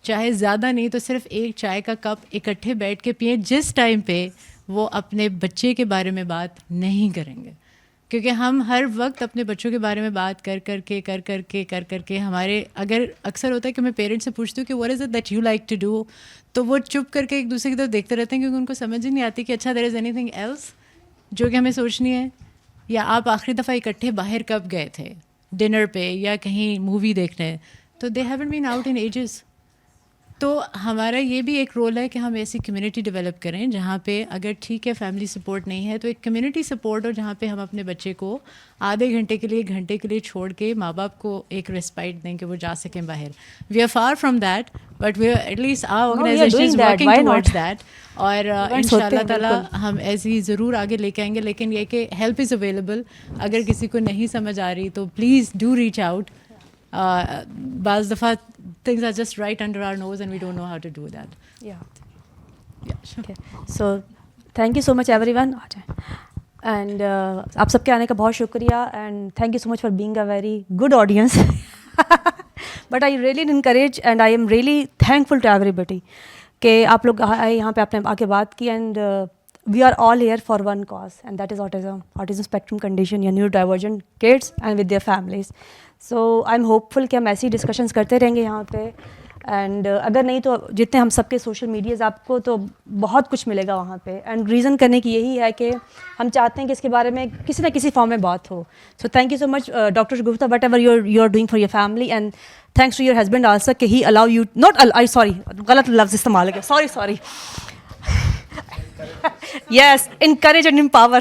چاہے زیادہ نہیں تو صرف ایک چائے کا کپ اکٹھے بیٹھ کے پئیں, جس ٹائم پہ وہ اپنے بچے کے بارے میں بات نہیں کریں گے. کیونکہ ہم ہر وقت اپنے بچوں کے بارے میں بات کر کے ہمارے, اگر اکثر ہوتا ہے کہ میں پیرنٹس سے پوچھتی ہوں کہ what is it that you like to do, تو وہ چپ کر کے ایک دوسرے کی طرف دیکھتے رہتے ہیں کیونکہ ان کو سمجھ ہی نہیں آتی کہ اچھا there is anything else جو کہ ہمیں سوچنی ہے, یا آپ آخری دفعہ اکٹھے باہر کب گئے تھے ڈنر پہ یا کہیں مووی دیکھنے, تو they haven't been out in ages. تو ہمارا یہ بھی ایک رول ہے کہ ہم ایسی کمیونٹی ڈیولپ کریں جہاں پہ اگر ٹھیک ہے فیملی سپورٹ نہیں ہے تو ایک کمیونٹی سپورٹ ہو جہاں پہ ہم اپنے بچے کو آدھے گھنٹے کے لیے چھوڑ کے ماں باپ کو ایک ریسپائٹ دیں کہ وہ جا سکیں باہر. We are far from that but we at least are organisation is working towards that, اور ان شاء اللہ تعالیٰ ہم ایسی ضرور آگے لے کے آئیں گے. لیکن یہ کہ ہیلپ از اویلیبل, اگر کسی کو نہیں سمجھ آ رہی تو پلیز ڈو ریچ آؤٹ. بعض دفعہ things are just right under our nose and we don't know how to do that. Yeah. Okay. So thank you so much everyone. And آپ سب کے آنے کا بہت شکریہ, and thank you so much for being a very good audience. But I really encourage and I am really thankful to everybody کہ آپ لوگ آئے یہاں پہ, آپ نے آ کے بات کی, and we are all here for one cause and that is autism spectrum condition یا neurodivergent kids and with their families. So I'm hopeful کہ ہم ایسی ڈسکشنز کرتے رہیں گے یہاں پہ, اینڈ اگر نہیں تو جتنے ہم سب کے سوشل میڈیاز آپ کو تو بہت کچھ ملے گا وہاں پہ. اینڈ ریزن کرنے کی یہی ہے کہ ہم چاہتے ہیں کہ اس کے بارے میں کسی نہ کسی فارم میں بات ہو. So thank you so much doctor Shagufta, whatever you are doing for your family, and thanks to your husband also کہ he allow you not sorry غلط لفظ استعمال کیا, sorry yes, encourage and empower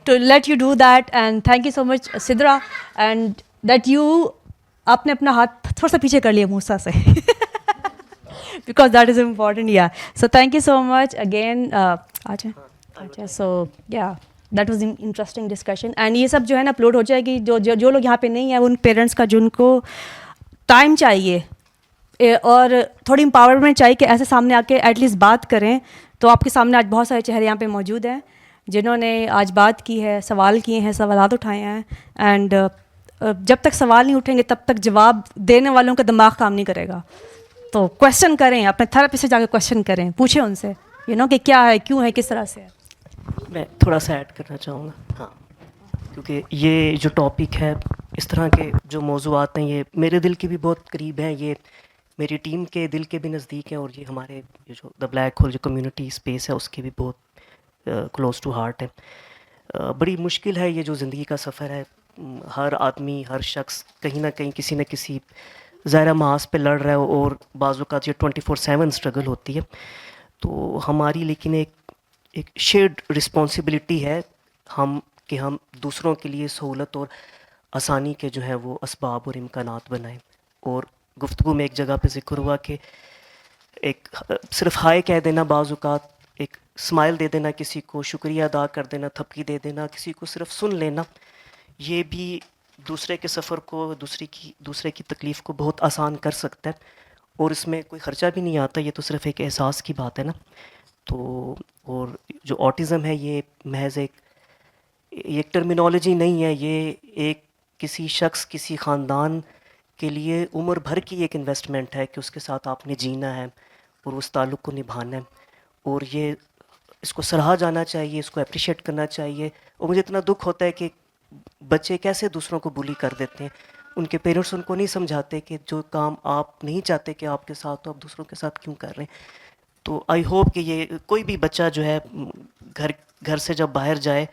to let you do that. And thank you so much Sidra, and that you آپ نے اپنا ہاتھ تھوڑا سا پیچھے کر لیا موسیٰ سے because that is important. Yeah, so thank you so much again. So yeah, that was an interesting discussion. And یہ سب جو ہے نا اپلوڈ ہو جائے گی, جو لوگ یہاں پہ نہیں ہیں ان پیرنٹس کا جن کو ٹائم چاہیے اور تھوڑی امپاورمنٹ چاہیے کہ ایسے سامنے آ کے ایٹ لیسٹ بات کریں. تو آپ کے سامنے آج بہت سارے چہرے یہاں پہ موجود ہیں جنہوں نے آج بات کی ہے, سوال کیے ہیں, سوالات اٹھائے ہیں, اینڈ جب تک سوال نہیں اٹھیں گے تب تک جواب دینے والوں کا دماغ کام نہیں کرے گا. تو کویشچن کریں, اپنے تھراپسٹ سے جا کے کویشچن کریں, پوچھیں ان سے کہ کیا ہے, کیوں ہے, کس طرح سے ہے. میں تھوڑا سا ایڈ کرنا چاہوں گا. ہاں, کیونکہ یہ جو ٹاپک ہے, اس طرح کے جو موضوعات ہیں, یہ میرے دل کے بھی بہت قریب ہیں, یہ میری ٹیم کے دل کے بھی نزدیک ہیں, اور یہ ہمارے جو دا بلیک ہول جو کمیونٹی اسپیس ہے اس کے بھی بہت کلوز ٹو ہارٹ ہے. بڑی مشکل ہے یہ جو زندگی کا سفر ہے. ہر آدمی, ہر شخص کہیں نہ کہیں کسی نہ کسی ظاہرہ محاذ پہ لڑ رہا ہے, اور بعض اوقات یہ 24/7 اسٹرگل ہوتی ہے. تو ہماری لیکن ایک شیئرڈ رسپانسبلٹی ہے کہ ہم دوسروں کے لیے سہولت اور آسانی کے جو ہے وہ اسباب اور امکانات بنائیں. اور گفتگو میں ایک جگہ پہ ذکر ہوا کہ ایک صرف ہائے کہہ دینا, بعض اوقات ایک اسمائل دے دینا کسی کو, شکریہ ادا کر دینا, تھپکی دے دینا, کسی کو صرف سن لینا, یہ بھی دوسرے کے سفر کو, دوسرے کی تکلیف کو بہت آسان کر سکتا ہے, اور اس میں کوئی خرچہ بھی نہیں آتا. یہ تو صرف ایک احساس کی بات ہے نا. تو اور جو آٹزم ہے یہ محض ایک ٹرمینالوجی نہیں ہے, یہ ایک کسی شخص, کسی خاندان کے لیے عمر بھر کی ایک انویسٹمنٹ ہے کہ اس کے ساتھ آپ نے جینا ہے اور اس تعلق کو نبھانا ہے. اور یہ اس کو سراہا جانا چاہیے, اس کو اپریشیٹ کرنا چاہیے. اور مجھے اتنا دکھ ہوتا ہے کہ بچے کیسے دوسروں کو بلی کر دیتے ہیں, ان کے پیرنٹس ان کو نہیں سمجھاتے کہ جو کام آپ نہیں چاہتے کہ آپ کے ساتھ ہو, آپ دوسروں کے ساتھ کیوں کر رہے ہیں. تو آئی ہوپ کہ یہ کوئی بھی بچہ جو ہے گھر سے جب باہر جائے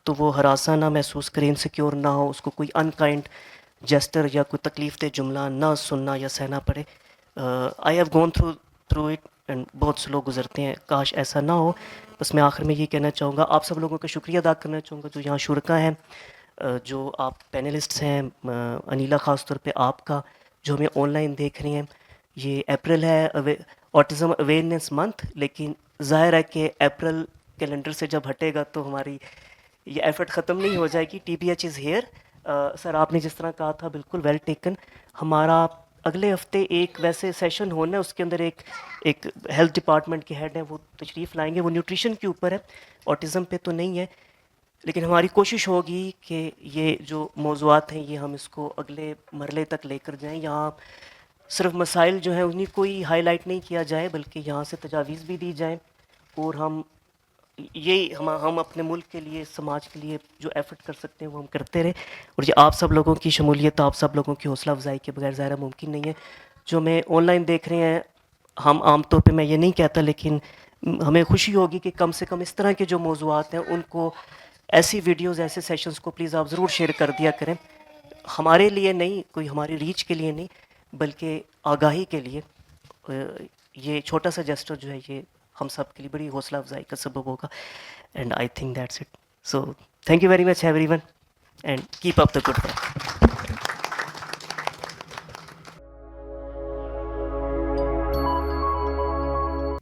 تو وہ ہراساں نہ محسوس کرے, انسیکیور نہ ہو, اس کو کوئی انکائنڈ جسٹر یا کوئی تکلیف دہ جملہ نہ سننا یا سہنا پڑے. I have gone through it and بہت سے لوگ گزرتے ہیں, کاش ایسا نہ ہو. بس میں آخر میں یہ کہنا چاہوں گا, آپ سب لوگوں کا شکریہ ادا کرنا چاہوں گا جو یہاں شرکا ہیں, جو آپ پینلسٹس ہیں, انیلا خاص طور پہ آپ کا, جو ہمیں آن لائن دیکھ رہی ہیں. یہ اپریل ہے آٹزم اویئرنیس منتھ, لیکن ظاہر ہے کہ اپریل کیلنڈر سے جب ہٹے گا تو ہماری یہ ایفرٹ ختم نہیں ہو جائے گی. T B H is here. Sir آپ نے جس طرح کہا تھا بالکل ویل ٹیکن. ہمارا اگلے ہفتے ایک ویسے سیشن ہونا ہے, اس کے اندر ایک ہیلتھ ڈپارٹمنٹ کے ہیڈ ہیں, وہ تشریف لائیں گے. وہ نیوٹریشن کے اوپر ہے, آٹزم پہ تو نہیں ہے, لیکن ہماری کوشش ہوگی کہ یہ جو موضوعات ہیں یہ ہم اس کو اگلے مرحلے تک لے کر جائیں. یہاں صرف مسائل جو ہیں انہیں کوئی ہائی لائٹ نہیں کیا جائے, بلکہ یہاں سے تجاویز بھی دی جائیں, اور ہم اپنے ملک کے لیے, سماج کے لیے جو ایفرٹ کر سکتے ہیں وہ ہم کرتے رہیں. اور یہ آپ سب لوگوں کی شمولیت, آپ سب لوگوں کی حوصلہ افزائی کے بغیر ظاہر ممکن نہیں ہے. جو میں آن لائن دیکھ رہے ہیں, ہم عام طور پہ میں یہ نہیں کہتا, لیکن ہمیں خوشی ہوگی کہ کم سے کم اس طرح کے جو موضوعات ہیں ان کو, ایسی ویڈیوز, ایسے سیشنز کو پلیز آپ ضرور شیئر کر دیا کریں. ہمارے لیے نہیں, کوئی ہماری ریچ کے لیے نہیں, بلکہ آگاہی کے لیے. یہ چھوٹا سا جسٹر جو ہے یہ ہم سب کے لیے بڑی حوصلہ افزائی کا سبب ہوگا. And I think that's it. So thank you very much every one, and keep up the good work.